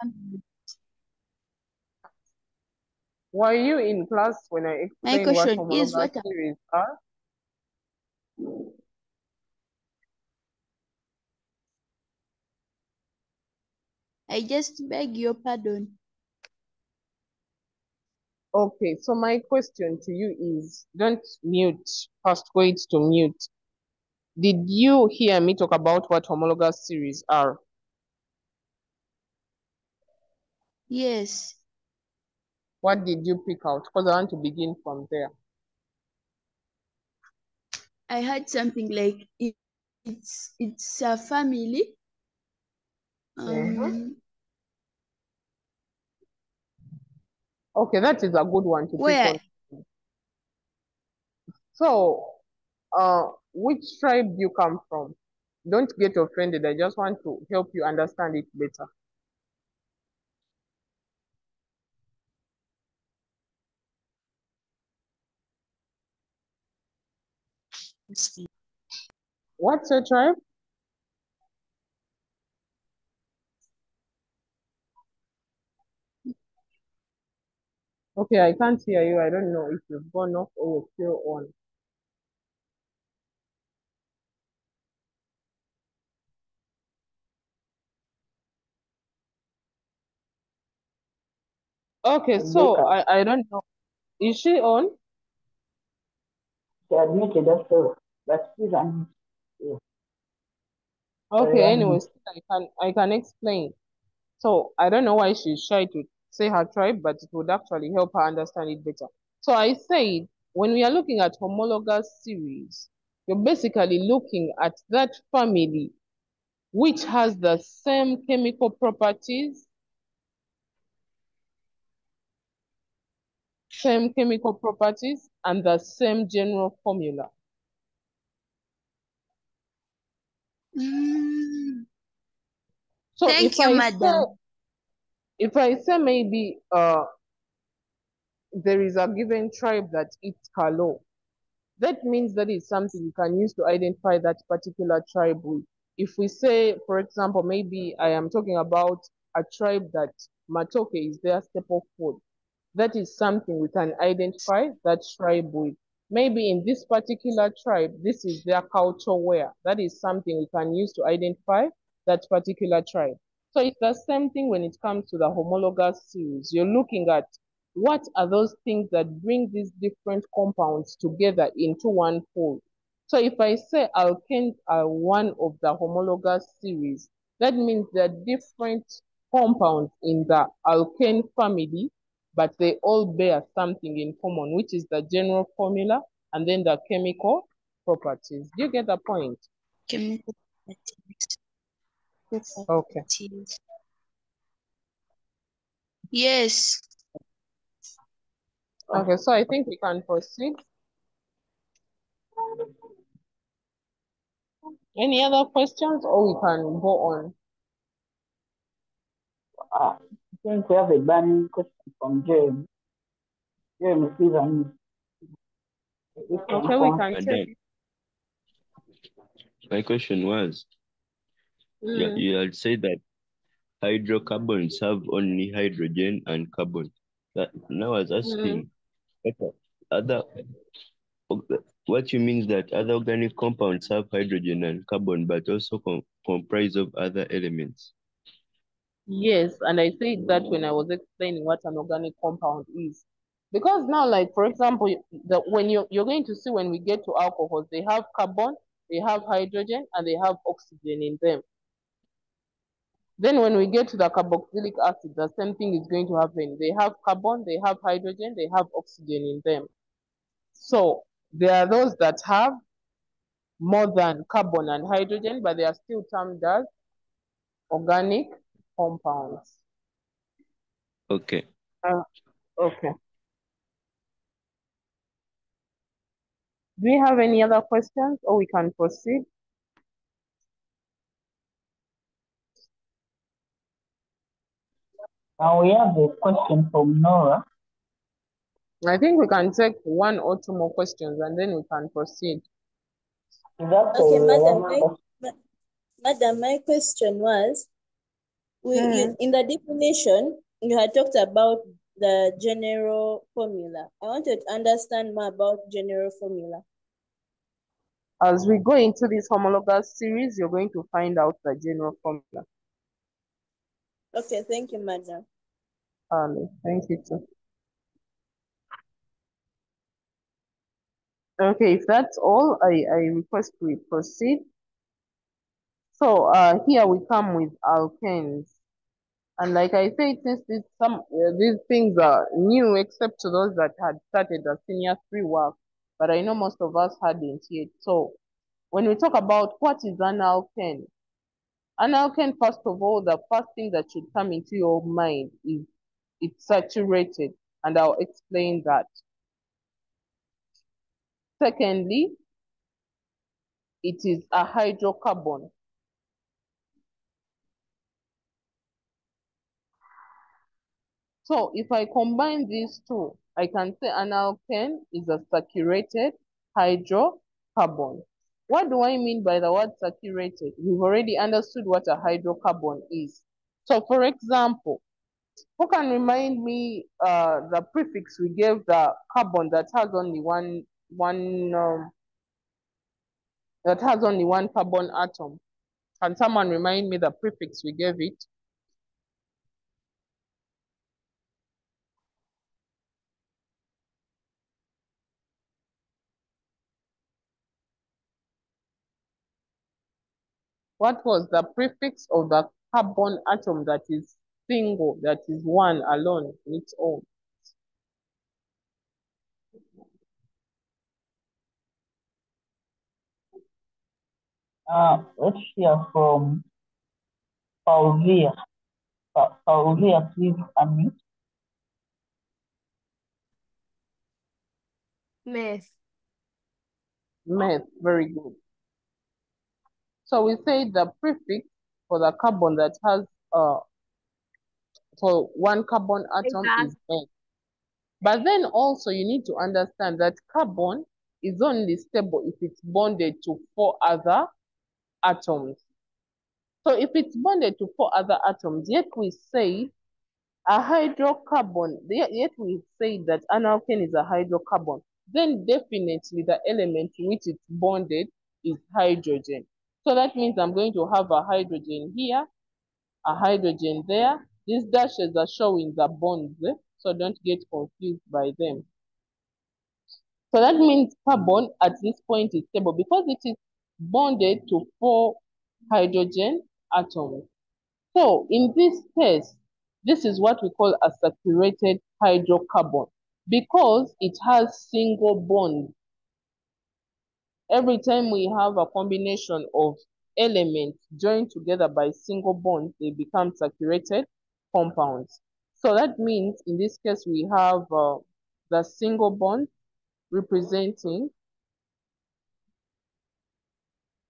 families? Were you in class when I My explained what question is homologous what series are? I just beg your pardon. Okay, so my question to you is, don't mute. First, wait to mute. Did you hear me talk about what homologous series are? Yes, What did you pick out? Because I want to begin from there. I heard something like it's a family. Okay, that is a good one to pick Where on. So, which tribe do you come from? Don't get offended. I just want to help you understand it better. What's your tribe? Okay, I can't hear you. I don't know if you've gone off or you're still on. Okay, so I don't know. Is she on? She admitted also, but she's unmuted. Yeah. Okay, Sorry, anyways, I can explain. So I don't know why she's shy to say her tribe, but it would actually help her understand it better. So I said, when we are looking at homologous series, you're basically looking at that family which has the same chemical properties, and the same general formula. So Thank you, madam. If I say maybe there is a given tribe that eats kalo, that means that is something you can use to identify that particular tribe with. If we say, for example, maybe I am talking about a tribe that matoke is their staple food, that is something we can identify that tribe with. Maybe in this particular tribe, this is their culture wear. That is something we can use to identify that particular tribe. So it's the same thing when it comes to the homologous series. You're looking at what are those things that bring these different compounds together into one pool. So if I say alkanes are one of the homologous series, that means there are different compounds in the alkane family, but they all bear something in common, which is the general formula and then the chemical properties. Do you get the point? Chemical properties. Okay. Yes. Okay, so I think we can proceed. Any other questions, or we can go on? I think we have a burning question from Jeremy. Jeremy, please unmute. Okay, we can check. My question was, you had said that hydrocarbons have only hydrogen and carbon. Now I was asking, what you mean that other organic compounds have hydrogen and carbon, but also comprise of other elements? Yes, and I said that when I was explaining what an organic compound is. Because now, like, for example, when you're going to see when we get to alcohols, they have carbon, they have hydrogen, and they have oxygen in them. Then when we get to the carboxylic acid, the same thing is going to happen. They have carbon, they have hydrogen, they have oxygen in them. So there are those that have more than carbon and hydrogen, but they are still termed as organic compounds. Okay. Okay. Do we have any other questions, or we can proceed? We have a question from Nora. I think we can take one or two more questions and then we can proceed. Okay, madam, my question was, in the definition, you had talked about the general formula. I want to understand more about general formula. As we go into this homologous series, you're going to find out the general formula. Okay, thank you, madam. Thank you too. Okay, if that's all, I request we proceed. So here we come with alkanes. And like I said, since these things are new, except to those that had started the senior 3 work, but I know most of us hadn't yet. So when we talk about what is an alkane, first of all, the first thing that should come into your mind is it's saturated, and I'll explain that. Secondly, it is a hydrocarbon. So if I combine these two, I can say an alkane is a saturated hydrocarbon. What do I mean by the word saturated? We've already understood what a hydrocarbon is. So for example, who can remind me the prefix we gave the carbon that has only one carbon atom? Can someone remind me the prefix we gave it? What was the prefix of the carbon atom that is single, that is one alone on its own? Let's hear from Paulvia. Paulvia, please unmute. Meth. Meth, very good. So we say the prefix for the carbon that has for one carbon atom is meth. But then also you need to understand that carbon is only stable if it's bonded to 4 other atoms. So if it's bonded to 4 other atoms, yet we say a hydrocarbon, yet we say that an alkane is a hydrocarbon, then definitely the element to which it's bonded is hydrogen. So that means I'm going to have a hydrogen here, a hydrogen there. These dashes are showing the bonds, so don't get confused by them. So that means carbon at this point is stable because it is bonded to 4 hydrogen atoms. So in this case, this is what we call a saturated hydrocarbon because it has single bonds. Every time we have a combination of elements joined together by single bonds, they become saturated compounds. So that means in this case, we have the single bond representing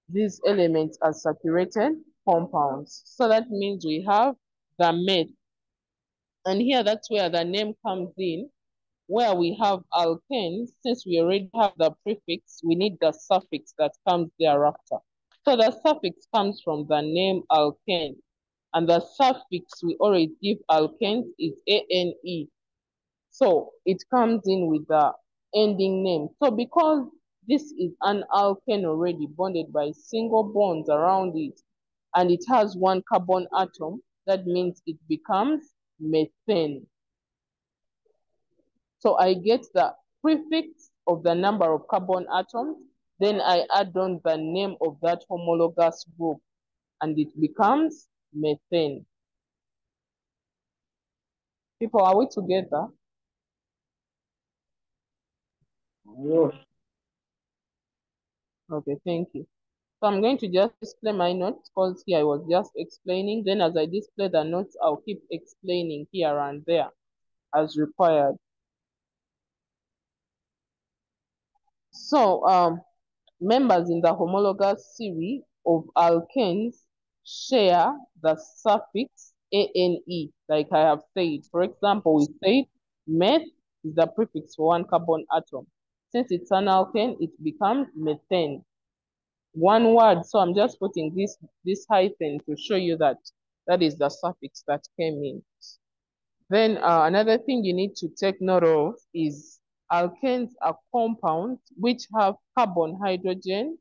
these elements as saturated compounds. So that means we have the meth. And here that's where the name comes in, where we have alkanes. Since we already have the prefix, we need the suffix that comes thereafter. So the suffix comes from the name alkane. And the suffix we always give alkanes is ane. So it comes in with the ending name. So because this is an alkane already bonded by single bonds around it, and it has 1 carbon atom, that means it becomes methane. So I get the prefix of the number of carbon atoms, then I add on the name of that homologous group, and it becomes methane. People, are we together? Yes. Okay, thank you. So I'm going to just display my notes because here I was just explaining. Then as I display the notes, I'll keep explaining here and there as required. So members in the homologous series of alkanes share the suffix ane, like I have said. For example, we say meth is the prefix for 1 carbon atom. Since it's an alkane, it becomes methane. One word, so I'm just putting this hyphen to show you that that is the suffix that came in. Then another thing you need to take note of is alkanes are compounds which have carbon-hydrogen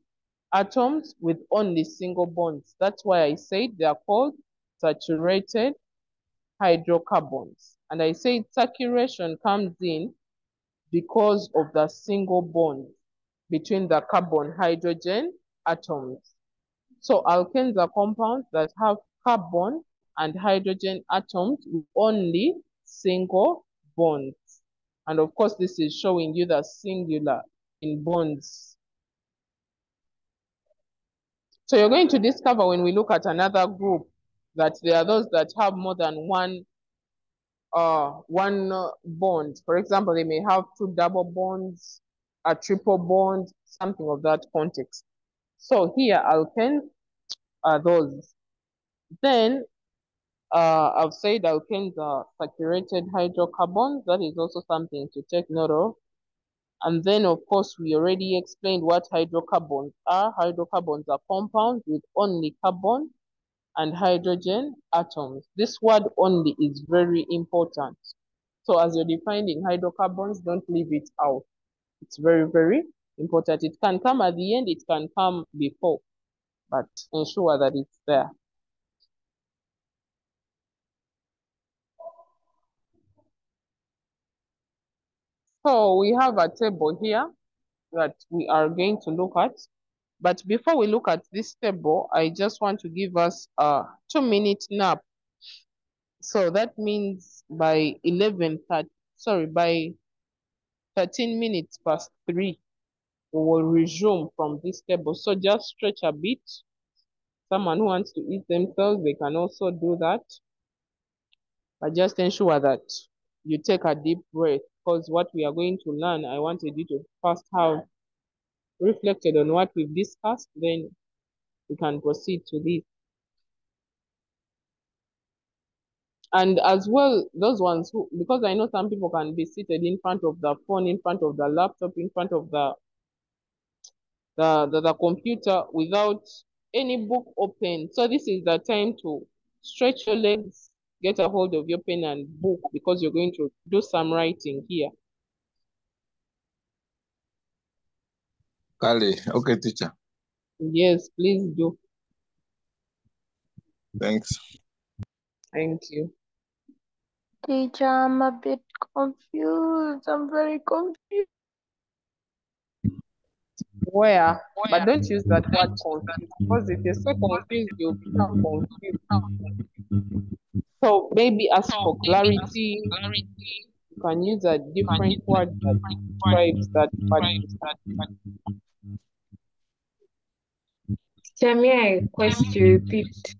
atoms with only single bonds. That's why I said they are called saturated hydrocarbons. And I say saturation comes in because of the single bond between the carbon-hydrogen atoms. So alkanes are compounds that have carbon and hydrogen atoms with only single bonds. And of course, this is showing you the singular in bonds. So you're going to discover when we look at another group that there are those that have more than one bond. For example, they may have two double bonds, a triple bond, something of that context. So here alkanes are those. Then I've said alkanes are saturated hydrocarbons. That is also something to take note of. And then, of course, we already explained what hydrocarbons are. Hydrocarbons are compounds with only carbon and hydrogen atoms. This word only is very important. So as you're defining hydrocarbons, don't leave it out. It's very, very important. It can come at the end, it can come before, but ensure that it's there. So we have a table here that we are going to look at. But before we look at this table, I just want to give us a 2-minute nap. So that means by by 13 minutes past 3, we will resume from this table. So just stretch a bit. Someone who wants to eat themselves, they can also do that. But just ensure that you take a deep breath, because what we are going to learn, I wanted you to first have reflected on what we've discussed, then we can proceed to this. And as well, those ones who, because I know some people can be seated in front of the phone, in front of the laptop, in front of the computer without any book open. So this is the time to stretch your legs, get a hold of your pen and book, because you're going to do some writing here. Kali, okay, teacher. Yes, please do. Thanks. Thank you. Teacher, I'm a bit confused. I'm very confused. Where? But don't use that word confused, because if you're so confused, you'll become confused. So maybe ask for clarity. You can use a different word that describes that word. May I request you repeat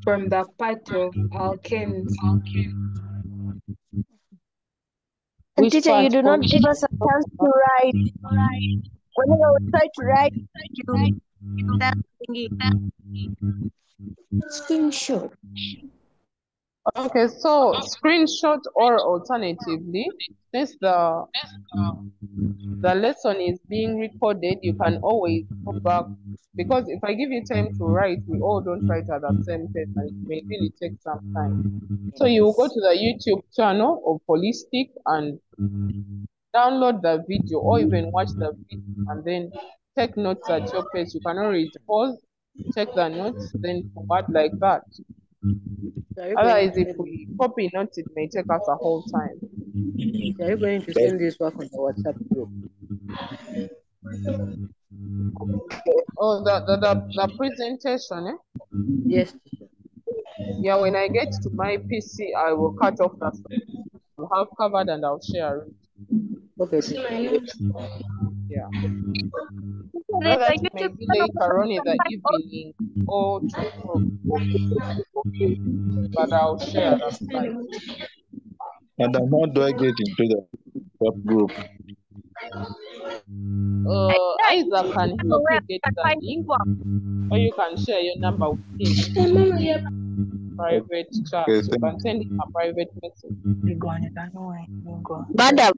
from the part of alkanes? And teacher, you do not give us a chance to write. Whenever we try to write, you screenshot. Okay, so screenshot, or alternatively, since the lesson is being recorded, you can always go back, because if I give you time to write, we all don't write at the same pace, and it may really take some time. So you will go to the YouTube channel of Holistic and download the video, or even watch the video and then take notes at your pace. You can always pause, check the notes, then forward like that. Otherwise, if we copy notes, it may take us a whole time. Are you going to send this work on the WhatsApp group? Oh, the presentation, eh? Yes. Yeah, when I get to my PC, I will cut off the I'll have covered and I'll share it. Okay. Yeah. Not that it may be later on in the evening or tomorrow, but I'll share the slides. Madam, how do I get into the WhatsApp group? Either can help you get the link, or you can share your number with him. Private chat. Okay, You can send him a private message. Madam.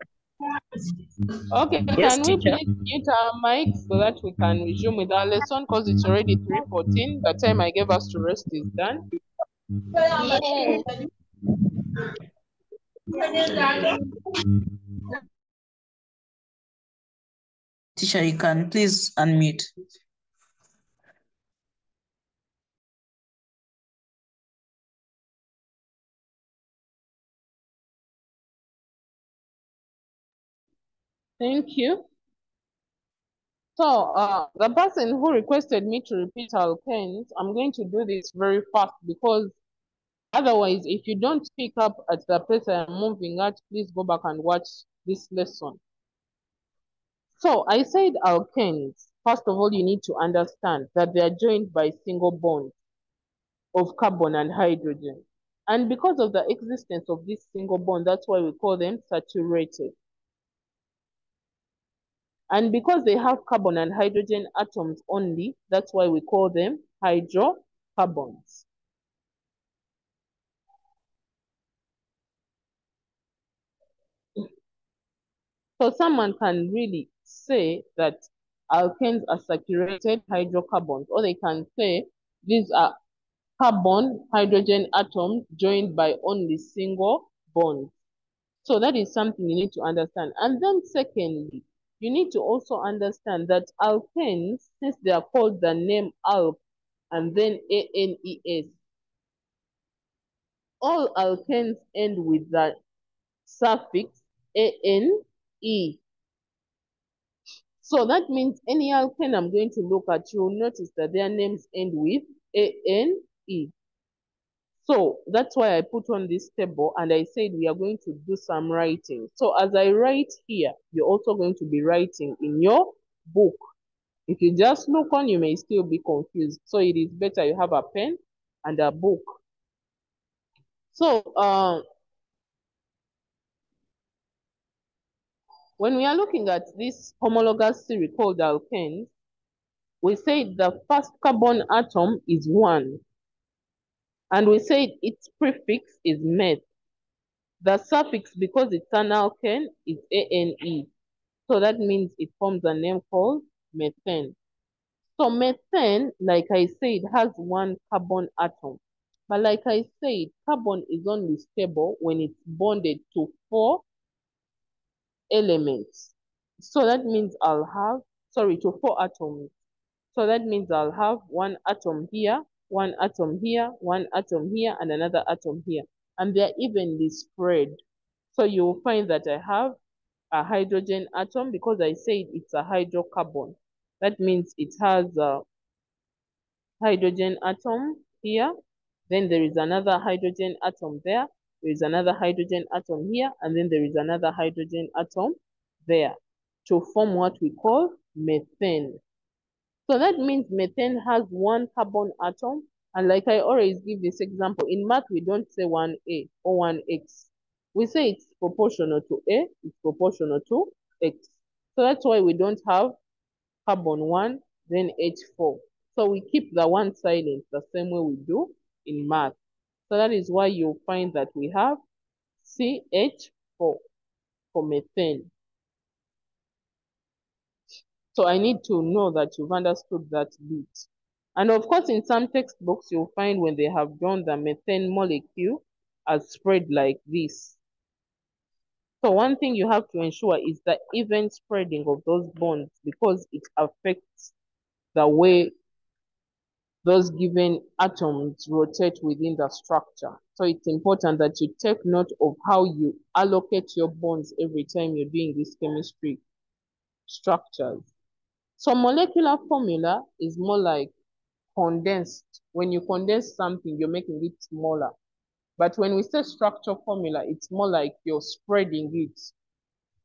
Okay, Yes, can we teacher. please mute our mics so that we can resume with our lesson, because it's already 3:14. The time I gave us to rest is done. Yes. Teacher, you can please unmute. Thank you. So the person who requested me to repeat alkanes, I'm going to do this very fast because otherwise, if you don't pick up at the place I'm moving at, please go back and watch this lesson. So I said alkanes. First of all, you need to understand that they are joined by single bonds of carbon and hydrogen. And because of the existence of this single bond, that's why we call them saturated. And because they have carbon and hydrogen atoms only, that's why we call them hydrocarbons. So someone can really say that alkanes are saturated hydrocarbons, or they can say these are carbon hydrogen atoms joined by only single bonds. So that is something you need to understand. And then secondly, you need to also understand that alkanes, since they are called the name alk and then ANES, all alkanes end with the suffix ANE. So that means any alkane I'm going to look at, you'll notice that their names end with ANE. So that's why I put on this table and I said we are going to do some writing. So as I write here, you're also going to be writing in your book. If you just look on, you may still be confused. So it is better you have a pen and a book. So when we are looking at this homologous series called alkanes, we say the first carbon atom is 1. And we said its prefix is meth. The suffix, because it's an alkane, is ANE. So that means it forms a name called methane. So methane, like I said, has 1 carbon atom. But like I said, carbon is only stable when it's bonded to 4 elements. So that means I'll have, to 4 atoms. So that means I'll have 1 atom here, 1 atom here, 1 atom here, and another atom here. And they're evenly spread. So you'll find that I have a hydrogen atom because I said it's a hydrocarbon. That means it has a hydrogen atom here. Then there is another hydrogen atom there. There is another hydrogen atom here. And then there is another hydrogen atom there to form what we call methane. So that means methane has 1 carbon atom. And like I always give this example, in math, we don't say 1A or 1X. We say it's proportional to A, it's proportional to X. So that's why we don't have carbon 1, then H4. So we keep the 1 silent the same way we do in math. So that is why you'll find that we have CH4 for methane. So I need to know that you've understood that bit. And of course, in some textbooks, you'll find when they have drawn the methane molecule as spread like this. So one thing you have to ensure is the even spreading of those bonds because it affects the way those given atoms rotate within the structure. So it's important that you take note of how you allocate your bonds every time you're doing these chemistry structures. So molecular formula is more like condensed. When you condense something, you're making it smaller. But when we say structure formula, it's more like you're spreading it.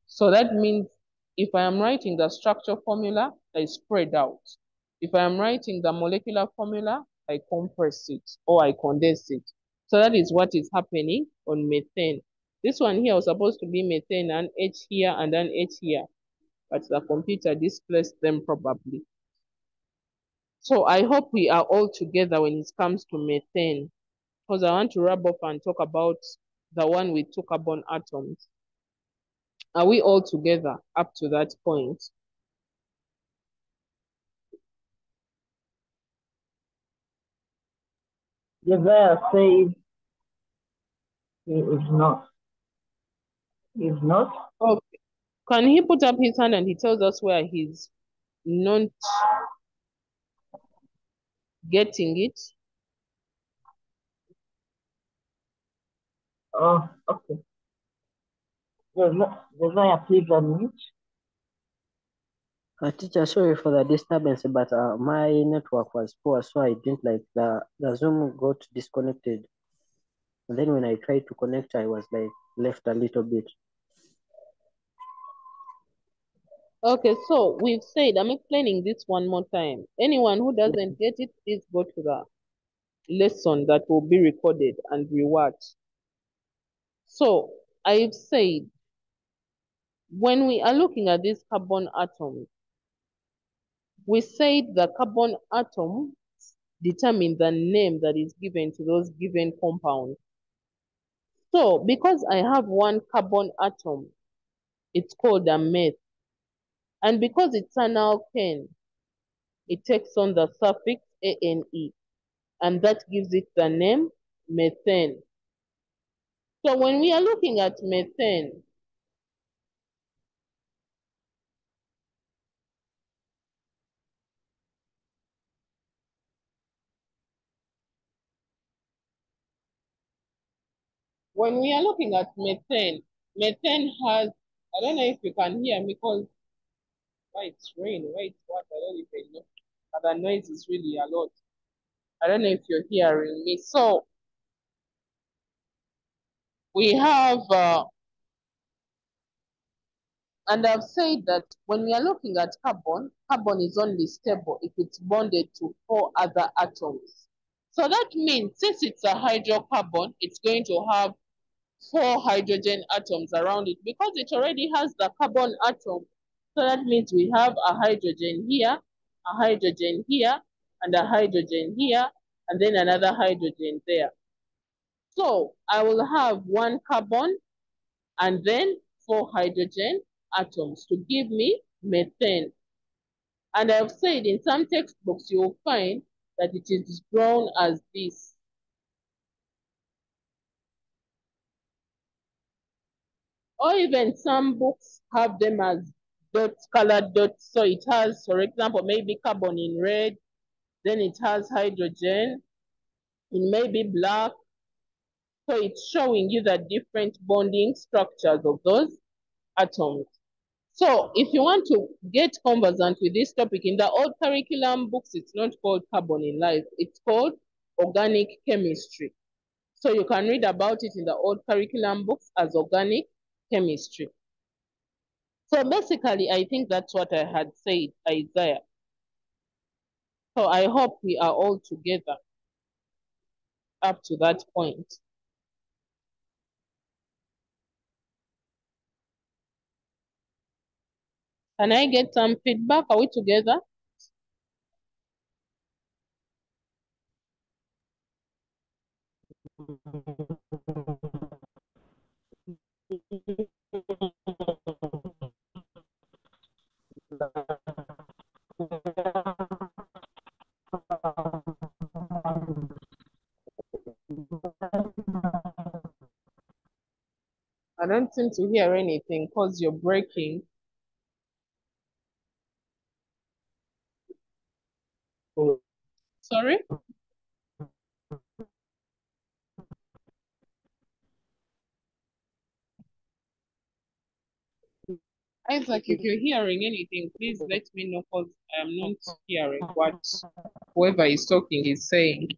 So that means if I am writing the structure formula, I spread out. If I am writing the molecular formula, I compress it or I condense it. So that is what is happening on methane. This one here was supposed to be methane and H here and then H here, but the computer displaced them probably. So I hope we are all together when it comes to methane, because I want to wrap up and talk about the one with 2 carbon atoms. Are we all together up to that point? Josiah said he is not. If not, Okay. Can he put up his hand and he tells us where he's not getting it? oh, okay. There's no please unmute. Teacher, sorry for the disturbance, but my network was poor, so I didn't like the Zoom got disconnected. And then when I tried to connect, I was like left a little bit. Okay, so we've said, I'm explaining this one more time. Anyone who doesn't get it, please go to the lesson that will be recorded and rewatch. So I've said, when we are looking at these carbon atoms, we said the carbon atom determine the name that is given to those given compounds. So because I have one carbon atom, it's called a meth. And because it's an alkane, it takes on the suffix ane, and that gives it the name methane. So when we are looking at methane, when we are looking at methane, methane has, I don't know if you can hear me because why it's rain, why it's what, I don't even know. But the noise is really a lot. I don't know if you're hearing me. So we have, and I've said that when we are looking at carbon, carbon is only stable if it's bonded to 4 other atoms. So that means since it's a hydrocarbon, it's going to have 4 hydrogen atoms around it because it already has the carbon atom. So that means we have a hydrogen here, a hydrogen here, and a hydrogen here, and then another hydrogen there. So I will have 1 carbon and then 4 hydrogen atoms to give me methane. And I've said in some textbooks you will find that it is drawn as this. Or even some books have them as dots, colored dots. So it has, for example, maybe carbon in red, then it has hydrogen, it may be black. So it's showing you the different bonding structures of those atoms. So if you want to get conversant with this topic, in the old curriculum books, it's not called carbon in life, it's called organic chemistry. So you can read about it in the old curriculum books as organic chemistry. So basically, I think that's what I had said, Isaiah. So I hope we are all together up to that point. Can I get some feedback? Are we together? I don't seem to hear anything because you're breaking. Sorry? Isaac, if you're hearing anything, please let me know because I am not hearing what whoever is talking is saying.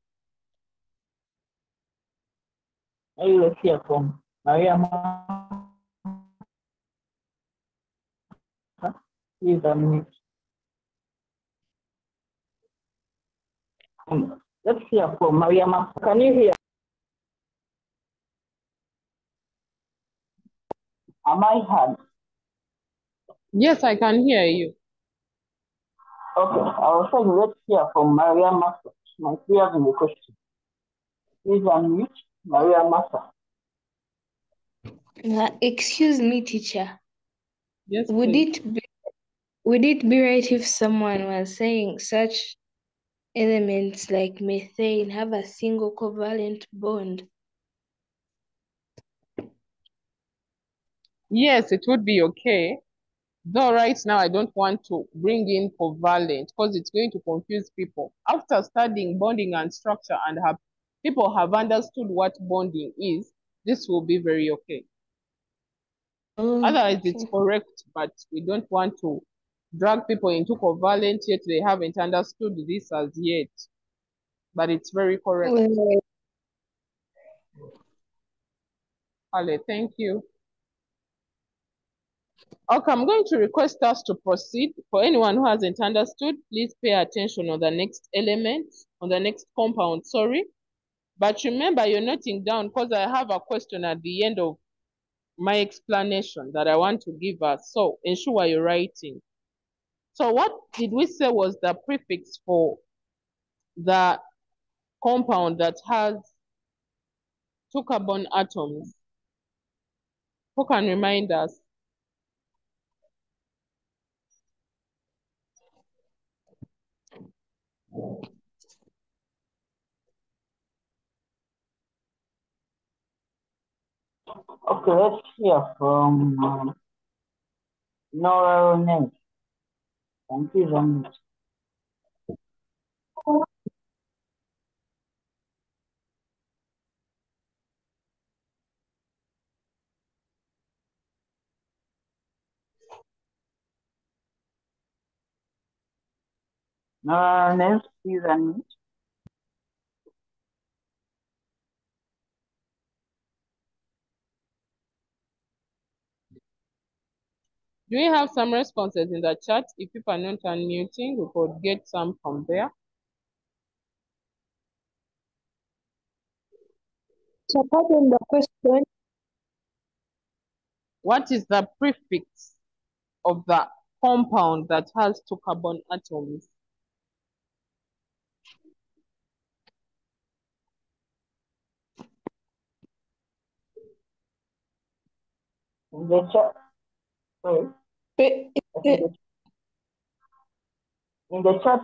I will hear from Maria. Please unmute. Let's hear from Maria. Can you hear? Am I heard? Yes, I can hear you. Okay, I was saying let's hear from Maria Massa. She might be having a question. Please unmute Maria Massa. Excuse me, teacher. Yes, would please. it be right if someone was saying such elements like methane have a single covalent bond? Yes, it would be okay. Though right now I don't want to bring in covalent because it's going to confuse people. After studying bonding and structure and people have understood what bonding is, this will be very okay. Otherwise, it's correct, but we don't want to drag people into covalent yet they haven't understood this as yet. But it's very correct. Ale, thank you. Okay, I'm going to request us to proceed. For anyone who hasn't understood, please pay attention on the next element, on the next compound, sorry. But remember, you're noting down because I have a question at the end of my explanation that I want to give us. So ensure you're writing. So what did we say was the prefix for the compound that has 2 carbon atoms? Who can remind us? Okay, let's hear from Nora Renee. Thank you very much. Nora Renee, please unmute. Do we have some responses in the chat? If people are not unmuting, we could get some from there. So pardon the question. What is the prefix of the compound that has 2 carbon atoms? In the chat, sorry. In the chat,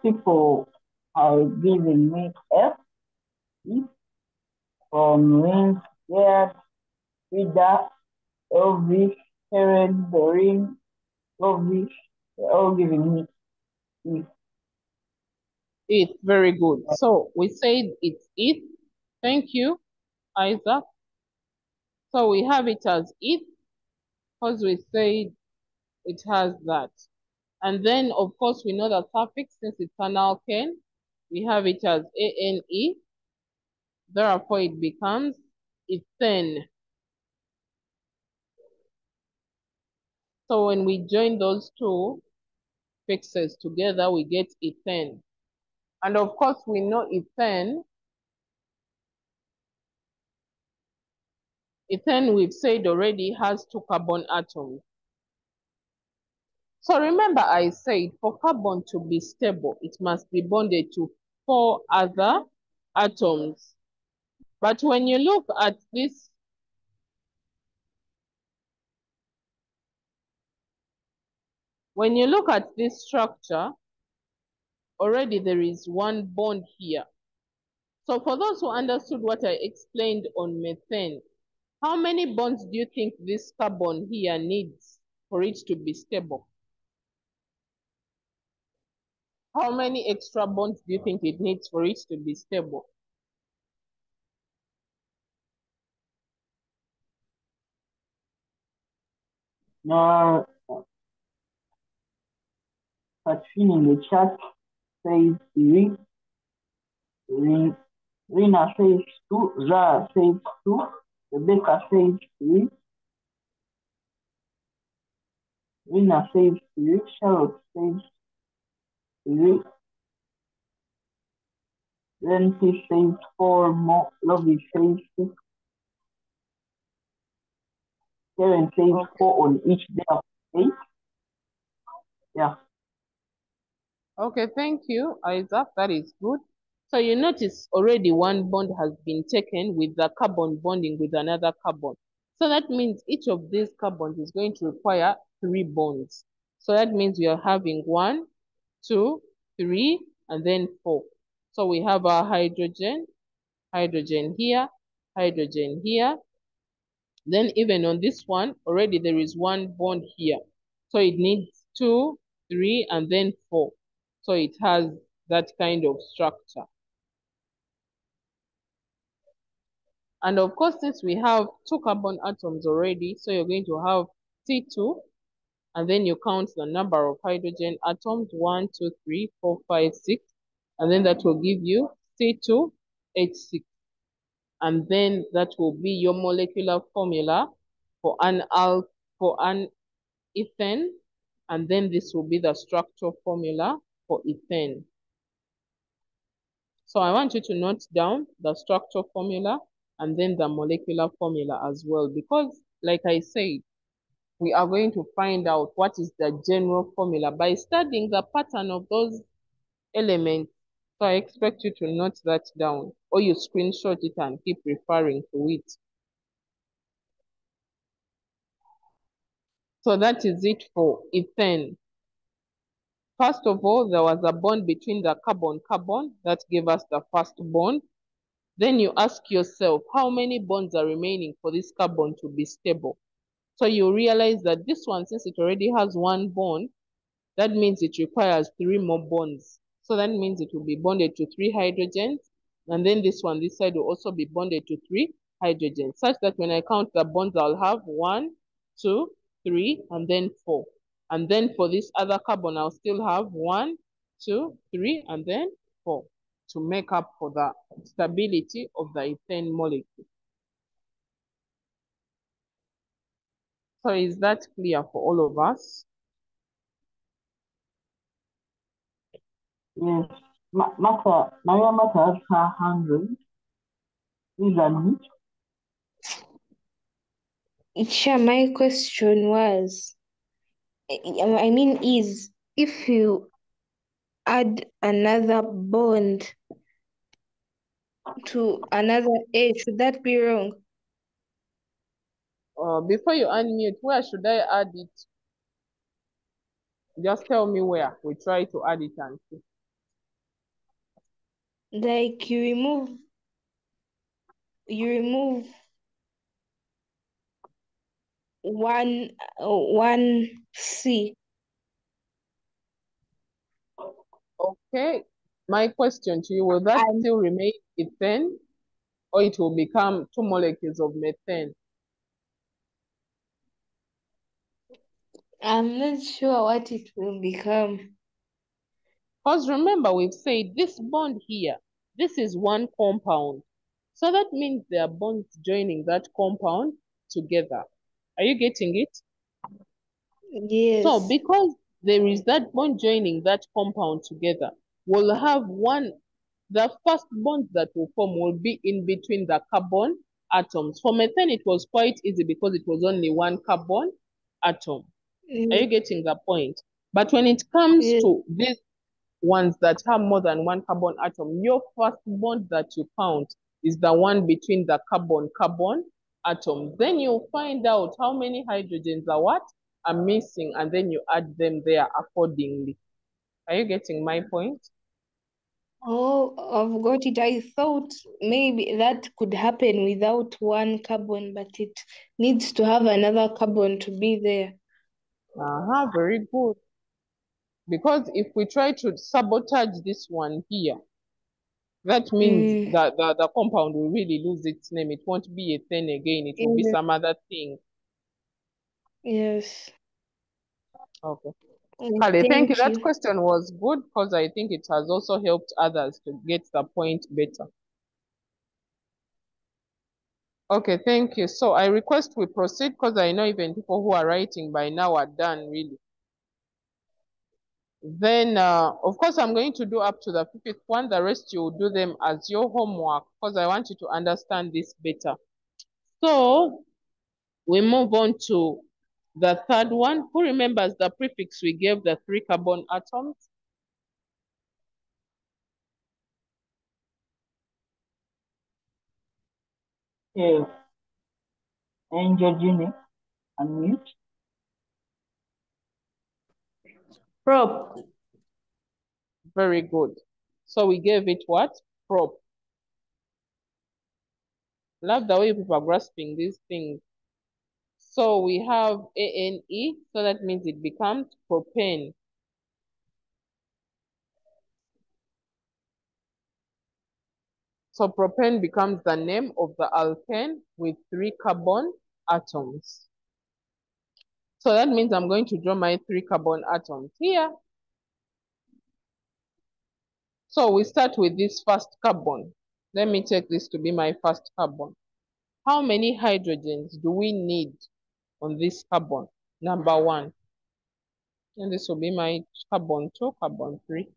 people are giving me F, E, from Ring, Gerd, Frida, Elvis, Karen, Doreen, Elvis, they're all giving me E. It's very good. So we said it's it. Thank you, Isaac. So we have it as it because we said it has that. And then, of course, we know the suffix since it's an alkane. We have it as ane. Therefore, it becomes ethane. So when we join those two fixes together, we get ethane. And of course, we know ethane. Ethane, we've said already, has 2 carbon atoms. So remember I said for carbon to be stable, it must be bonded to 4 other atoms. But when you look at this, structure, already there is 1 bond here. So for those who understood what I explained on methane, how many bonds do you think this carbon here needs for it to be stable? How many extra bonds do you think it needs for it to be stable? No, Katrina in the chat says 3. Rina says 2. Zara says 2. Rebecca says 3. Rina says 3. Charlotte says 3. Then he says 4 more. Lovey says 6. Karen says 4 on each day of 8. Yeah. Okay, thank you, Isaac. That is good. So you notice already 1 bond has been taken with the carbon bonding with another carbon. So that means each of these carbons is going to require 3 bonds. So that means we are having 1, 2, 3, and then 4. So we have our hydrogen here, hydrogen here, Then even on this one, already there is one bond here. So it needs 2, 3, and then 4. So it has that kind of structure. And of course, since we have 2 carbon atoms already, so you're going to have C2, and then you count the number of hydrogen atoms, 1, 2, 3, 4, 5, 6, and then that will give you C2H6. And then that will be your molecular formula for an ethane, and then this will be the structural formula for ethane. So I want you to note down the structural formula and then the molecular formula as well, because like I said, we are going to find out what is the general formula by studying the pattern of those elements. So I expect you to note that down, or you screenshot it and keep referring to it. So that is it for ethane. First of all, there was a bond between the carbon-carbon that gave us the first bond. Then you ask yourself, how many bonds are remaining for this carbon to be stable? So you realize that this one, since it already has one bond, that means it requires 3 more bonds. So that means it will be bonded to 3 hydrogens. And then this one, this side will also be bonded to 3 hydrogens, such that when I count the bonds, I'll have 1, 2, 3, and then 4. And then for this other carbon, I'll still have 1, 2, 3, and then 4 to make up for the stability of the ethane molecule. So is that clear for all of us? Yes. Maria Mata has her hand raised. Please unmute. Isha, my question was, I mean, is if you add another bond to another A, should that be wrong? Before you unmute, where should I add it? Just tell me where. We try to add it and see. Like you remove one C. Okay. My question to you, will that still remain ethane, or it will become 2 molecules of methane? I'm not sure what it will become. Because remember, we've said this bond here, this is one compound. So that means there are bonds joining that compound together. Are you getting it? Yes. So because there is that bond joining that compound together, we'll have the first bond that will form will be in between the carbon atoms. For methane, it was quite easy because it was only one carbon atom. Are you getting the point? But when it comes to these ones that have more than one carbon atom, your first bond that you count is the one between the carbon-carbon atoms. Then you'll find out how many hydrogens are missing, and then you add them there accordingly. Are you getting my point? Oh, I've got it. I thought maybe that could happen without one carbon, but it needs to have another carbon to be there. Very good. Because if we try to sabotage this one here, that means that the compound will really lose its name. It won't be ethane again. It will be some other thing. Yes. Okay. Kale, thank you. That question was good because I think it has also helped others to get the point better. Okay, thank you. So I request we proceed because I know even people who are writing by now are done really. Then, of course, I'm going to do up to the 5th one. The rest you will do them as your homework because I want you to understand this better. So we move on to the 3rd one. Who remembers the prefix we gave the 3 carbon atoms? Yes. Angel Jimmy, unmute. Prop. Very good. So we gave it what? Prop. Love the way people are grasping these things. So we have ANE, so that means it becomes propane. So propane becomes the name of the alkane with 3 carbon atoms. So that means I'm going to draw my 3 carbon atoms here. So we start with this first carbon. Let me take this to be my first carbon. How many hydrogens do we need on this carbon? Number 1. And this will be my carbon 2, carbon 3.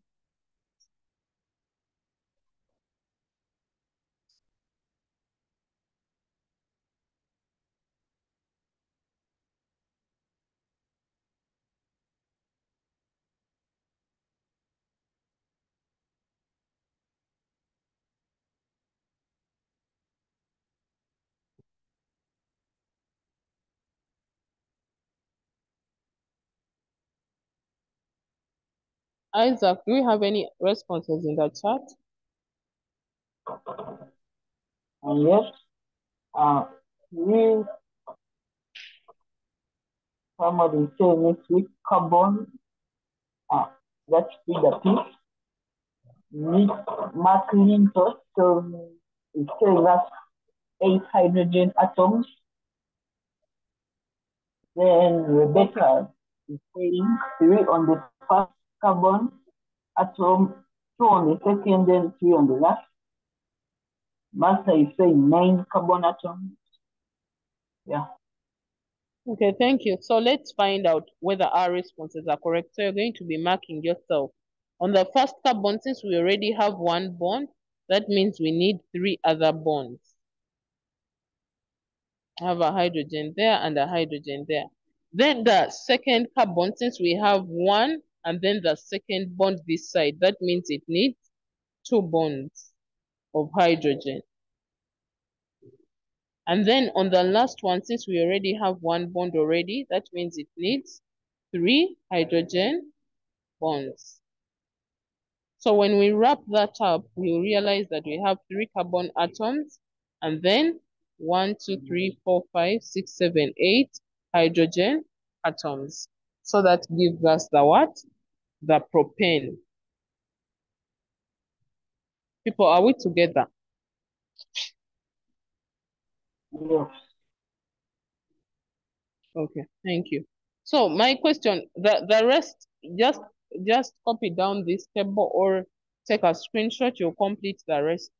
Isaac, do you have any responses in the chat? Yes. We somebody say next week carbon. Let's see the piece. Mark Lintos, so it says that 8 hydrogen atoms. Then Rebecca is saying 3 on the first carbon atom, 2 on the second, then 3 on the last. Martha is saying 9 carbon atoms. Yeah. Okay, thank you. So let's find out whether our responses are correct. So you're going to be marking yourself. On the first carbon, since we already have 1 bond, that means we need 3 other bonds. I have a hydrogen there and a hydrogen there. Then the second carbon, since we have 1 and then the second bond this side, that means it needs 2 bonds of hydrogen. And then on the last one, since we already have 1 bond already, that means it needs 3 hydrogen bonds. So when we wrap that up, we'll realize that we have 3 carbon atoms and then 1, 2, 3, 4, 5, 6, 7, 8 hydrogen atoms. So that gives us the what? The propane. People, are we together? Yes. Okay, thank you. So my question, the rest, just copy down this table or take a screenshot, you'll complete the rest.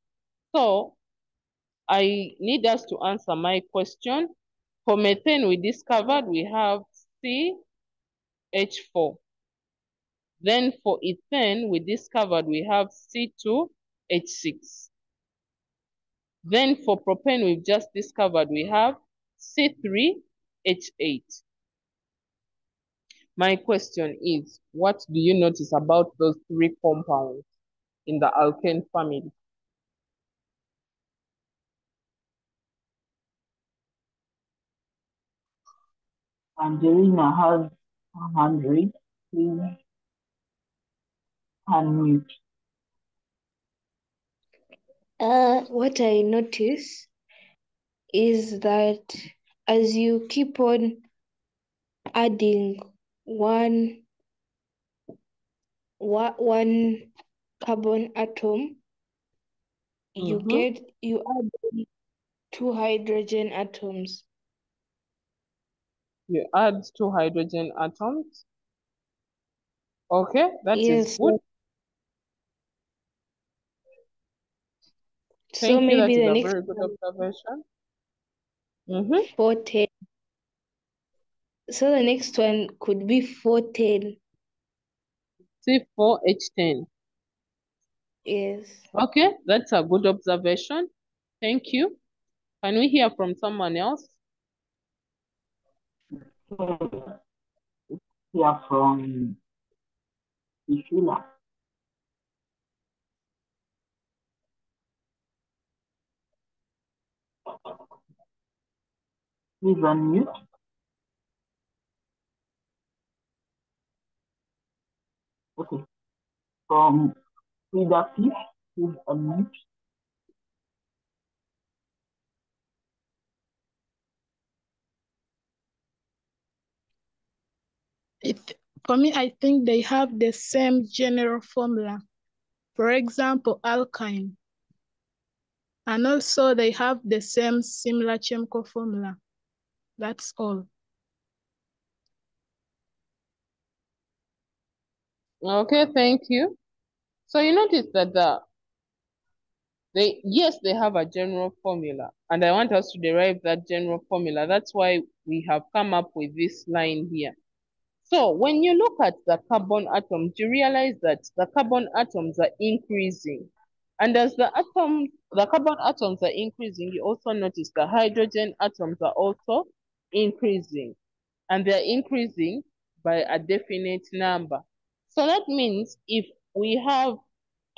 So I need us to answer my question. For methane, we discovered we have CH4. Then for ethane, we discovered we have C2H6. Then for propane, we've just discovered we have C3H8. My question is, what do you notice about those 3 compounds in the alkane family? Angelina has 100. Please unmute. What I notice is that as you keep on adding one carbon atom, you add 2 hydrogen atoms. You add 2 hydrogen atoms. Okay, that is good. Thank you, that is a very good observation. 410. So the next one could be 410. C4H10. Yes. Okay, that's a good observation. Thank you. Can we hear from someone else? Hear from Ishila. Please unmute. Okay. From Frida, please unmute. For me, I think they have the same general formula. For example, alkyne. And also they have the same similar chemical formula. That's all. Okay, thank you. So you notice that they have a general formula, and I want us to derive that general formula. That's why we have come up with this line here. So when you look at the carbon atoms, you realize that the carbon atoms are increasing. And as the carbon atoms are increasing, you also notice the hydrogen atoms are also increasing. And they're increasing by a definite number. So that means if we have,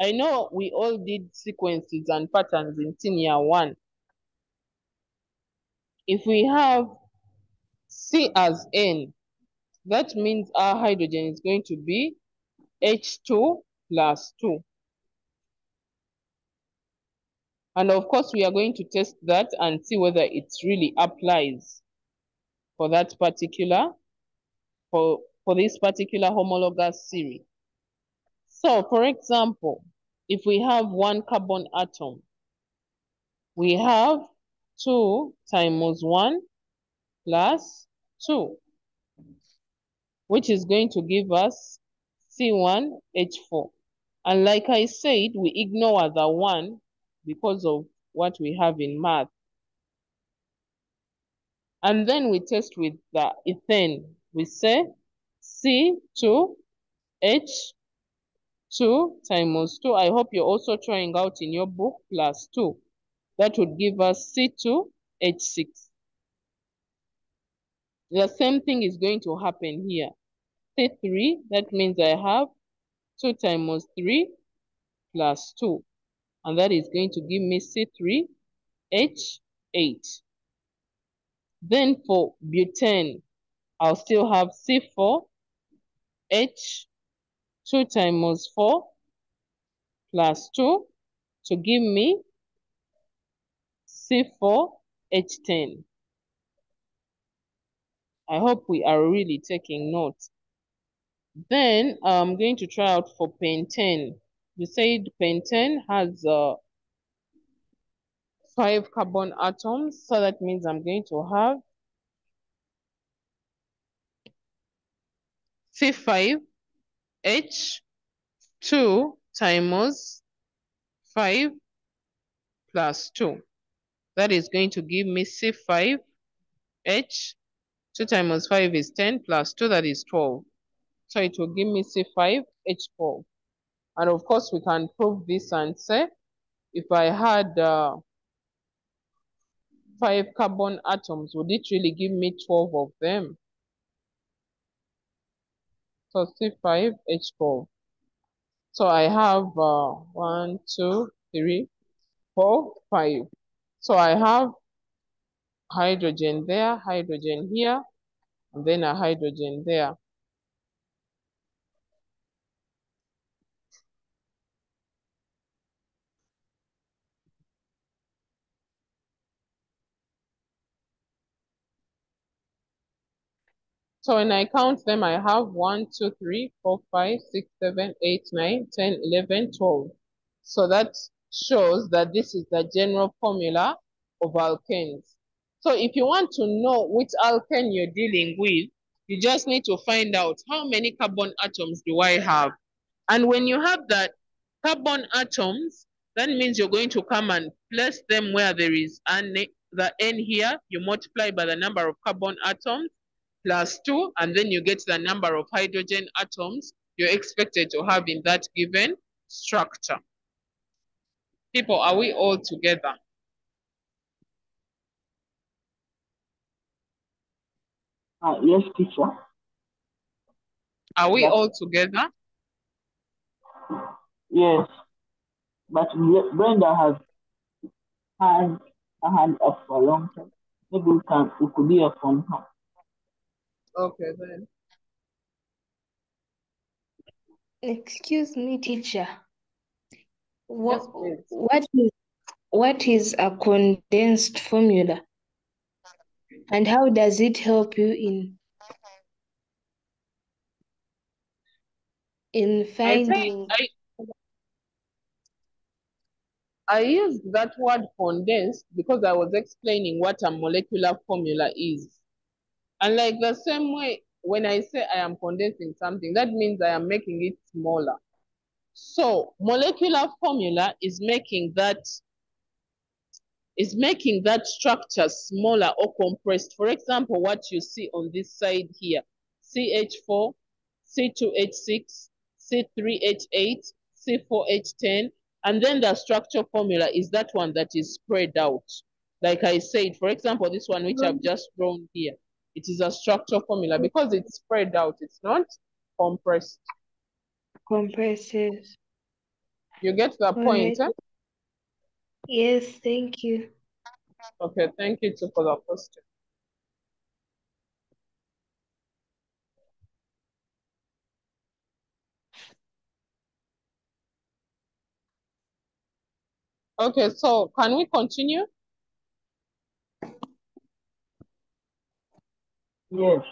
I know we all did sequences and patterns in senior 1. If we have C as N, that means our hydrogen is going to be H2 plus 2. And of course, we are going to test that and see whether it really applies for that particular, for this particular homologous series. So for example, if we have one carbon atom, we have 2 times 1 plus 2, which is going to give us C1H4. And like I said, we ignore the 1 because of what we have in math. And then we test with the ethane. We say C2H2 times 2. I hope you're also trying out in your book plus 2. That would give us C2H6. The same thing is going to happen here. C3, that means I have 2 times 3 plus 2. And that is going to give me C3H8. Then for butane, I'll still have C4H 2 times 4 plus 2 to give me C4H10. I hope we are really taking notes. Then I'm going to try out for pentane. You said pentane has 5 carbon atoms, so that means I'm going to have C5H2 times 5 plus 2. That is going to give me C5H, 2 times 5 is 10 plus 2, that is 12. So it will give me C5H12. And of course, we can prove this and say, if I had 5 carbon atoms, would it really give me 12 of them? So C5H12. So I have 1, 2, 3, 4, 5. So I have hydrogen there, hydrogen here, and then a hydrogen there. So when I count them, I have 1, 2, 3, 4, 5, 6, 7, 8, 9, 10, 11, 12. So that shows that this is the general formula of alkanes. So if you want to know which alkane you're dealing with, you just need to find out how many carbon atoms do I have. And when you have that carbon atoms, that means you're going to come and place them where there is the N here, you multiply by the number of carbon atoms, plus 2, and then you get the number of hydrogen atoms you're expected to have in that given structure. People, are we all together? Yes, teacher. Are we all together? Yes. But Brenda has had a hand up for a long time. Maybe we could hear from her. Okay, then. Excuse me, teacher. Yes, What is a condensed formula? And how does it help you in in finding. I used that word condensed because I was explaining what a molecular formula is. And like the same way, when I say I am condensing something, that means I am making it smaller. So molecular formula is making that structure smaller or compressed. For example, what you see on this side here, CH4, C2H6, C3H8, C4H10, and then the structure formula is that one that is spread out. Like I said, for example, this one which I've just drawn here, it is a structure formula because it's spread out, it's not compressed. Compresses. You get the point, Alright. Yes, thank you. Okay, thank you too for the question. Okay, so can we continue? Yes.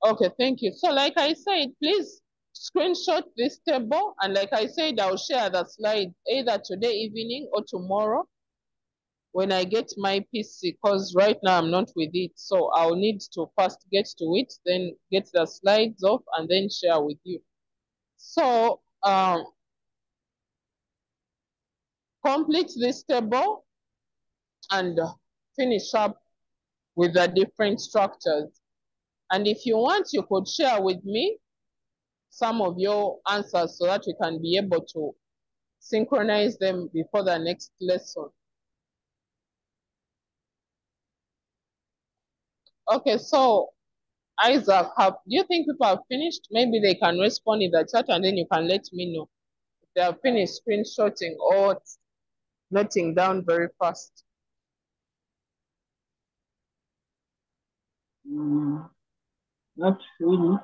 Okay, thank you. So like I said, please screenshot this table. And like I said, I'll share the slide either today evening or tomorrow when I get my PC, because right now I'm not with it. So I'll need to first get to it, then get the slides off and then share with you. So complete this table and finish up with the different structures. And if you want, you could share with me some of your answers so that we can be able to synchronize them before the next lesson. Okay, so Isaac, do you think people have finished? Maybe they can respond in the chat and then you can let me know if they have finished screenshotting or noting down very fast. Not really.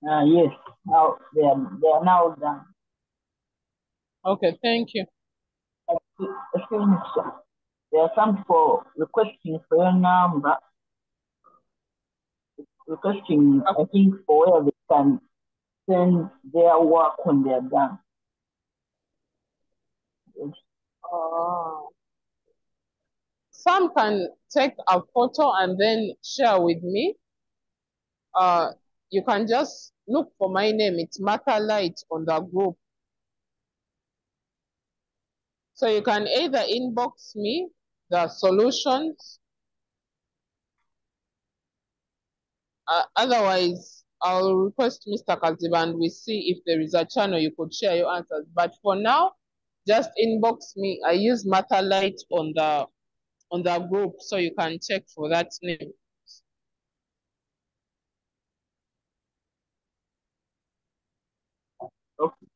Yes, now they are now done. Okay, thank you. Excuse me, sir. There are some for requesting for your number. Requesting, I think, for where they can send their work when they are done. Yes. Some can take a photo and then share with me. You can just look for my name. It's Martha Light on the group. So you can either inbox me the solutions. Otherwise, I'll request Mr. Kaziba and we see if there is a channel you could share your answers. But for now, just inbox me. I use Martha Light on the group, so you can check for that name. Okay.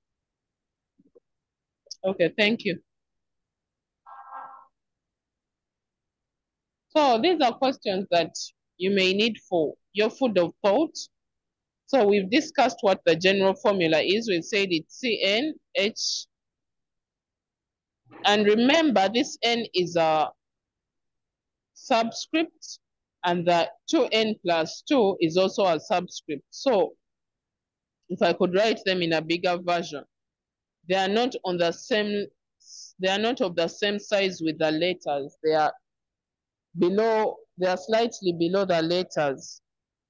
Okay, thank you. So these are questions that you may need for your food of thought. So we've discussed what the general formula is. We said it's CnH. And remember, this N is a subscript and the 2N plus 2 is also a subscript. So if I could write them in a bigger version, they are not on the same, they are not of the same size with the letters. They are below, they are slightly below the letters.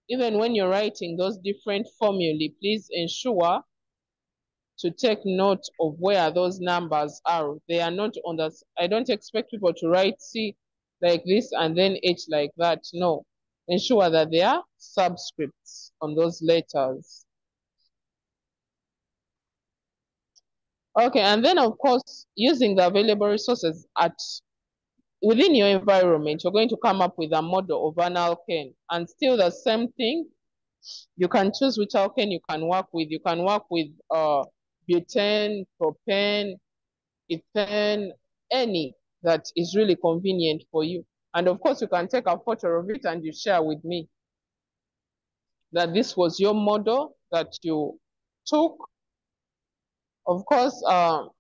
Even when you're writing those different formulae, please ensure to take note of where those numbers are. They are not on the, I don't expect people to write C like this and then H like that. No, ensure that they are subscripts on those letters. Okay, and then of course, using the available resources within your environment, you're going to come up with a model of an alkane. And still the same thing, you can choose which alkane you can work with. You can work with butane, propane, ethane, any that is really convenient for you. And of course, you can take a photo of it and you share with me that this was your model that you took. Of course,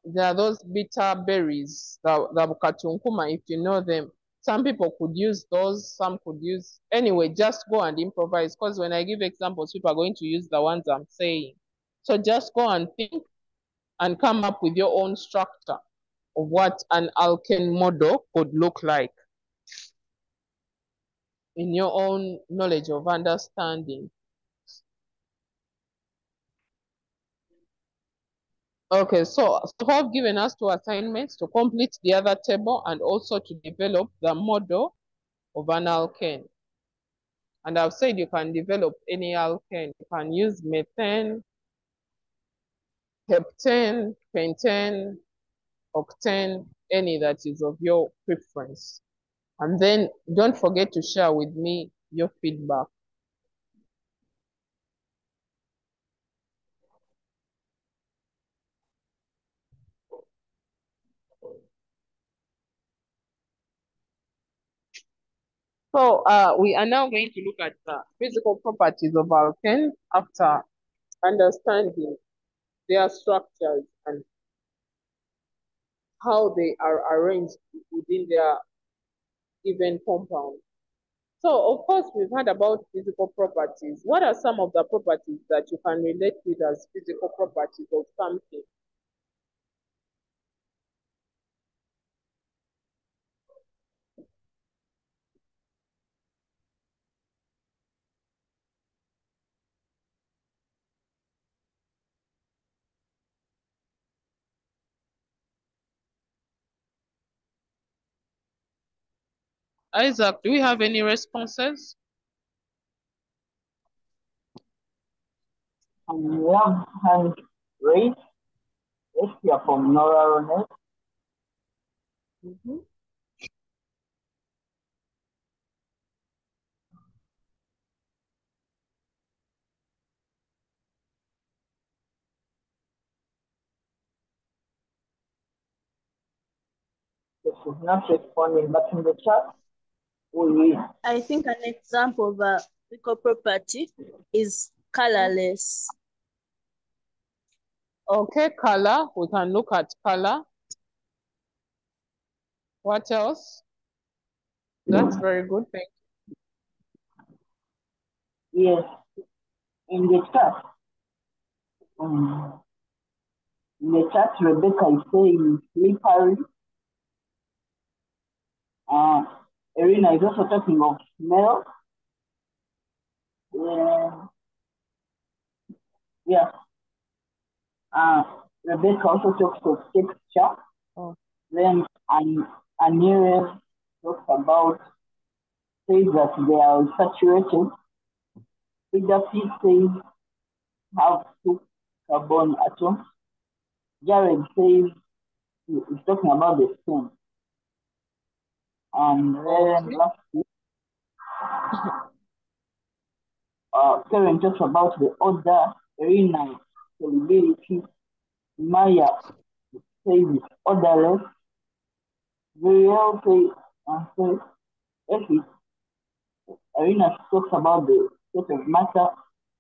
there are those bitter berries, the bukatunkuma, if you know them. Some people could use those, some could use, anyway, just go and improvise, because when I give examples, people are going to use the ones I'm saying. So just go and think and come up with your own structure of what an alkane model could look like in your own knowledge of understanding. Okay, so I've given us 2 assignments: to complete the other table and also to develop the model of an alkane. And I've said you can develop any alkane. You can use methane, heptane, pentane, octane, any that is of your preference. And then don't forget to share with me your feedback. So we are now going to look at the physical properties of alkanes after understanding their structures and how they are arranged within their given compound. So, of course, we've heard about physical properties. What are some of the properties that you can relate with as physical properties of something? Isaac, do we have any responses? We have hand raised. Yes, we are from Nora Ronet. Yes, she's not responding, but in the chat, we I think an example of a physical property is colorless. Okay, color. We can look at color. What else? That's very good. Thank you. Yes, in the chat, Rebecca is saying slippery. Irina is also talking of smell. Yeah. Rebecca also talks of texture. Then Anira talks about, says that they are saturated. Fidafi says have 2 carbon atoms. Jared says he's talking about the same. And then lastly, Karen talks about the order, Irina, solubility. Maya says it's orderless. Viriel says, Irina talks about the state of matter,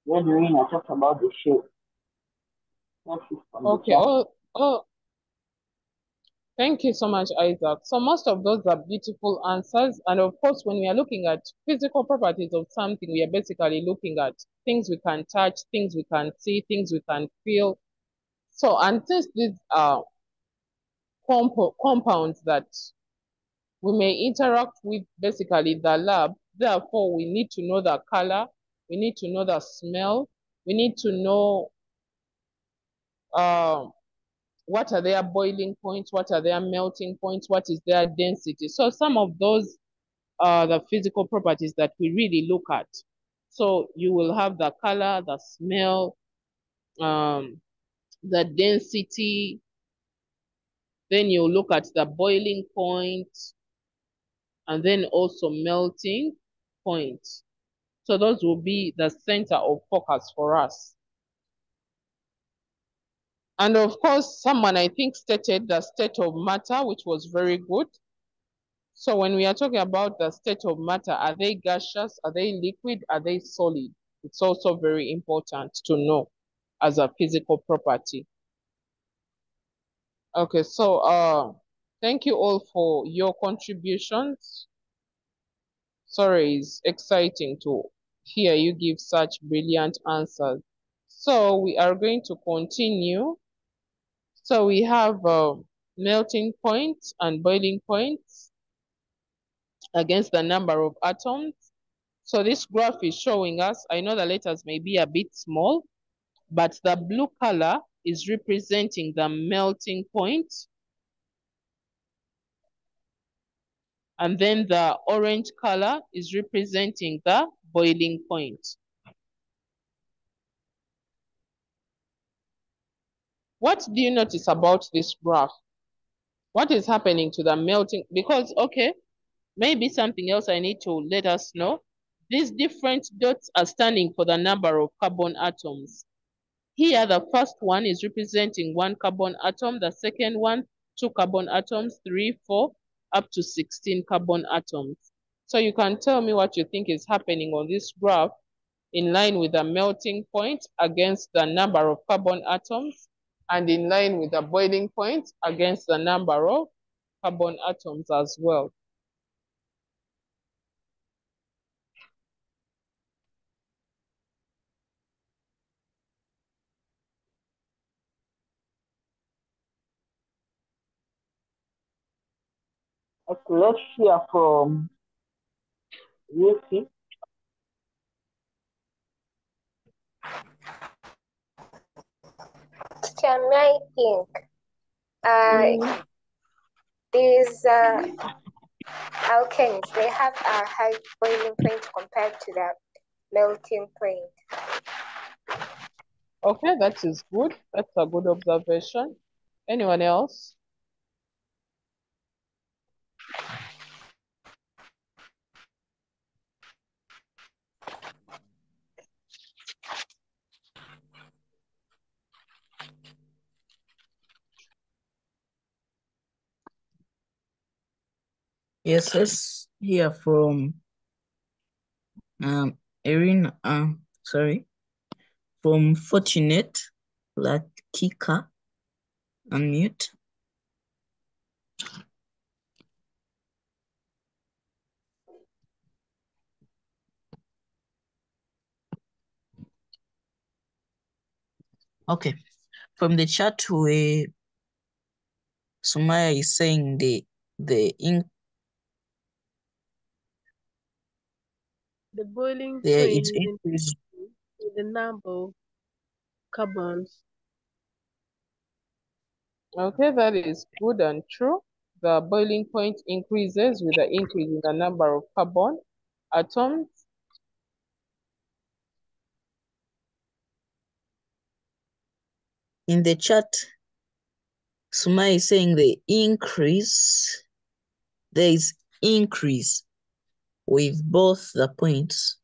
then Irina talks about the shape. Okay. Thank you so much, Isaac. So most of those are beautiful answers. And of course, when we are looking at physical properties of something, we are basically looking at things we can touch, things we can see, things we can feel. So, and since these are compounds that we may interact with basically the lab, therefore we need to know the color, we need to know the smell, we need to know what are their boiling points, what are their melting points, what is their density. So some of those are the physical properties that we really look at. So you will have the color, the smell, the density, then you look at the boiling point, and then also melting point. So those will be the center of focus for us. And of course, someone I think stated the state of matter, which was very good. So when we are talking about the state of matter, are they gaseous? Are they liquid? Are they solid? It's also very important to know as a physical property. Okay, so thank you all for your contributions. Sorry, it's exciting to hear you give such brilliant answers. So we are going to continue. So we have melting point and boiling point against the number of atoms. So this graph is showing us, I know the letters may be a bit small, but the blue color is representing the melting point. And then the orange color is representing the boiling point. What do you notice about this graph? What is happening to the melting? Because, okay, maybe something else I need to let us know. These different dots are standing for the number of carbon atoms. Here, the first one is representing 1 carbon atom, the second one, 2 carbon atoms, 3, 4, up to 16 carbon atoms. So you can tell me what you think is happening on this graph in line with the melting point against the number of carbon atoms, and in line with the boiling point against the number of carbon atoms as well. Okay, let's hear from Yuki. I think these alkanes, they have a high boiling point compared to the melting point. Okay, that is good. That's a good observation. Anyone else? Yes, let's hear from Erin, from Fortunate Lakika. Unmute. Okay, from the chat where Sumaya is saying the boiling there point is is increase. in the number of carbons. Okay, that is good and true. The boiling point increases with the increase in the number of carbon atoms. In the chat, Sumaya is saying the increase, there is increase with both the points.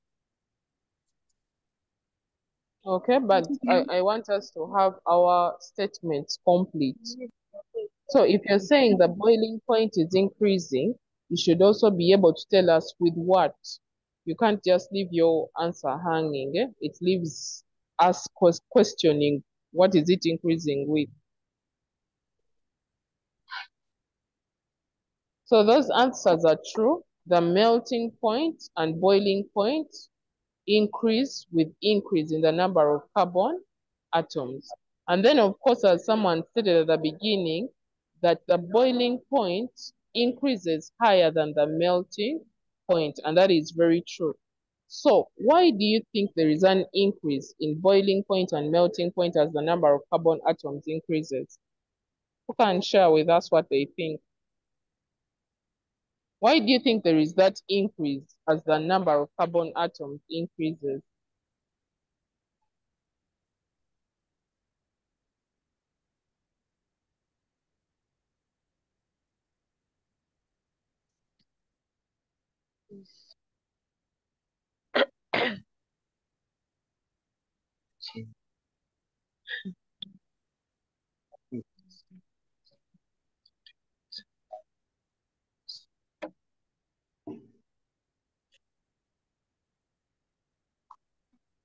Okay, but I want us to have our statements complete. So if you're saying the boiling point is increasing, you should also be able to tell us with what. You can't just leave your answer hanging. It leaves us questioning what is it increasing with. So those answers are true. The melting point and boiling point increase with increase in the number of carbon atoms. And then, of course, as someone stated at the beginning, that the boiling point increases higher than the melting point, and that is very true. So why do you think there is an increase in boiling point and melting point as the number of carbon atoms increases? Who can share with us what they think? Why do you think there is that increase as the number of carbon atoms increases?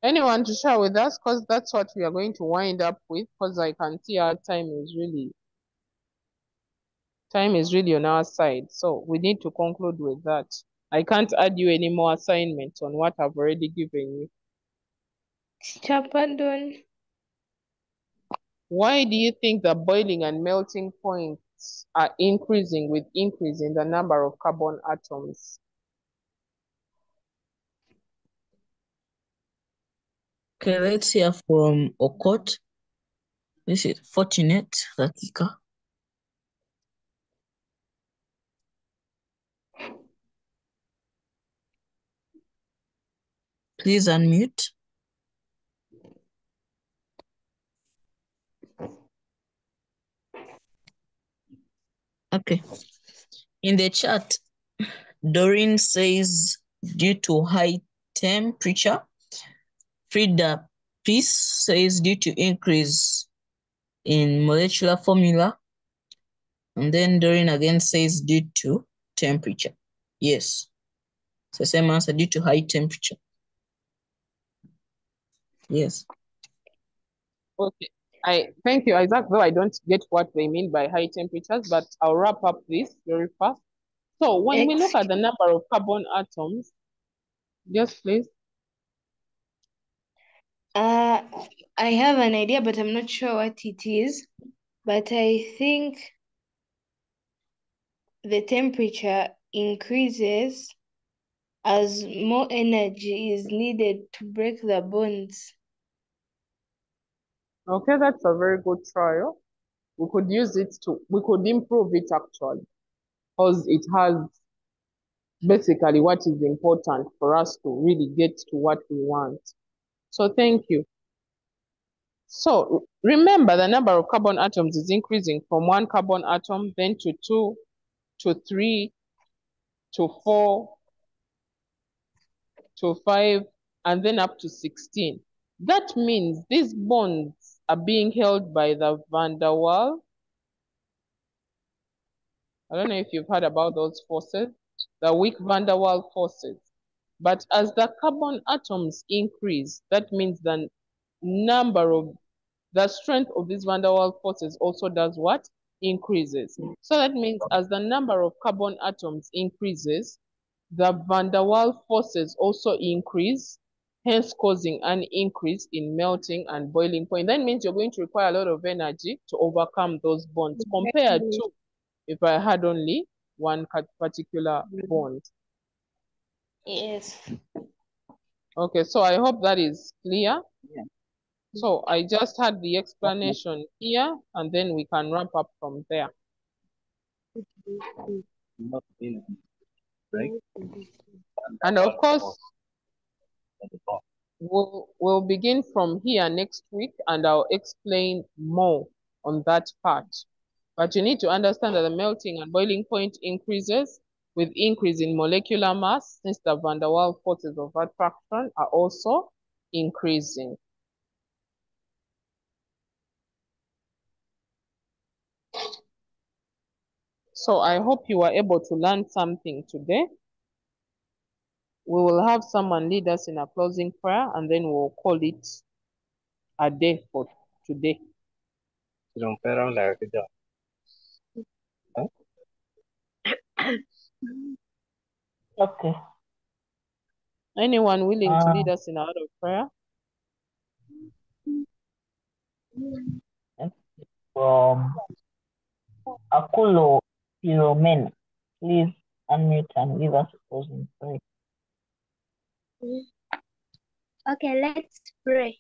Anyone to share with us? Because that's what we are going to wind up with, because I can see our time is really on our side. So we need to conclude with that. I can't add you any more assignments on what I've already given you. Pardon. Why do you think the boiling and melting points are increasing with increase in the number of carbon atoms? Okay, let's hear from Okot. This is Fortunate Rakika. Please unmute. Okay. In the chat, Doreen says due to high temperature. Frida Peace says due to increase in molecular formula. And then Doreen again says due to temperature. Yes. So same answer, due to high temperature. Yes. Okay. I thank you, Isaac, though I don't get what they mean by high temperatures, but I'll wrap up this very fast. So when we look at the number of carbon atoms, yes, please. I have an idea, but I'm not sure what it is. But I think the temperature increases as more energy is needed to break the bonds. Okay, that's a very good trial. We could use it we could improve it actually, because it has basically what is important for us to really get to what we want. So thank you. So remember, the number of carbon atoms is increasing from 1 carbon atom, then to 2, to 3, to 4, to 5, and then up to 16. That means these bonds are being held by the van der Waals. I don't know if you've heard about those forces, the weak van der Waals forces. But as the carbon atoms increase, that means the strength of these van der Waals forces also does what? Increases. So that means as the number of carbon atoms increases, the van der Waals forces also increase, hence causing an increase in melting and boiling point. That means you're going to require a lot of energy to overcome those bonds compared to if I had only one particular bond. Yes. Okay, so I hope that is clear. So I just had the explanation here, and then we can wrap up from there. And of course, we'll begin from here next week, and I'll explain more on that part. But you need to understand that the melting and boiling point increases with increase in molecular mass, since the van der Waals forces of attraction are also increasing. So I hope you were able to learn something today. We will have someone lead us in a closing prayer, and then we'll call it a day for today. Okay. Anyone willing to lead us in a word of prayer? From Akulo Philomena, please unmute and give us a closing prayer. Okay, let's pray.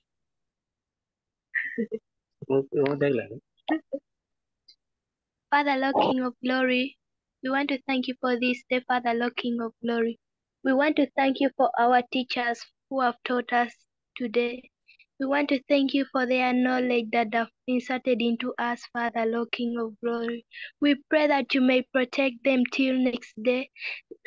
Father, Lord, King of glory, we want to thank you for this day, Father, Lord, King of glory. We want to thank you for our teachers who have taught us today. We want to thank you for their knowledge that have inserted into us, Father, Lord, King of glory. We pray that you may protect them till next day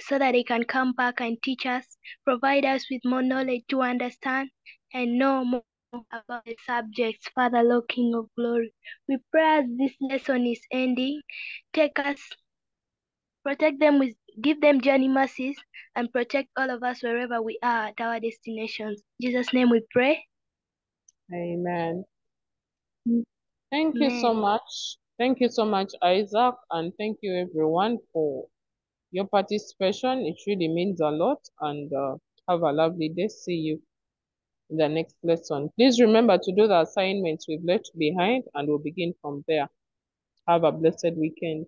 so that they can come back and teach us, provide us with more knowledge to understand and know more about the subjects, Father, Lord, King of glory. We pray as this lesson is ending, take us, protect them give them journey mercies, and protect all of us wherever we are at our destinations. In Jesus' name we pray. Amen. Thank you so much. Thank you so much, Isaac, and thank you everyone for your participation. It really means a lot, and have a lovely day. See you in the next lesson. Please remember to do the assignments we've left behind, and we'll begin from there. Have a blessed weekend.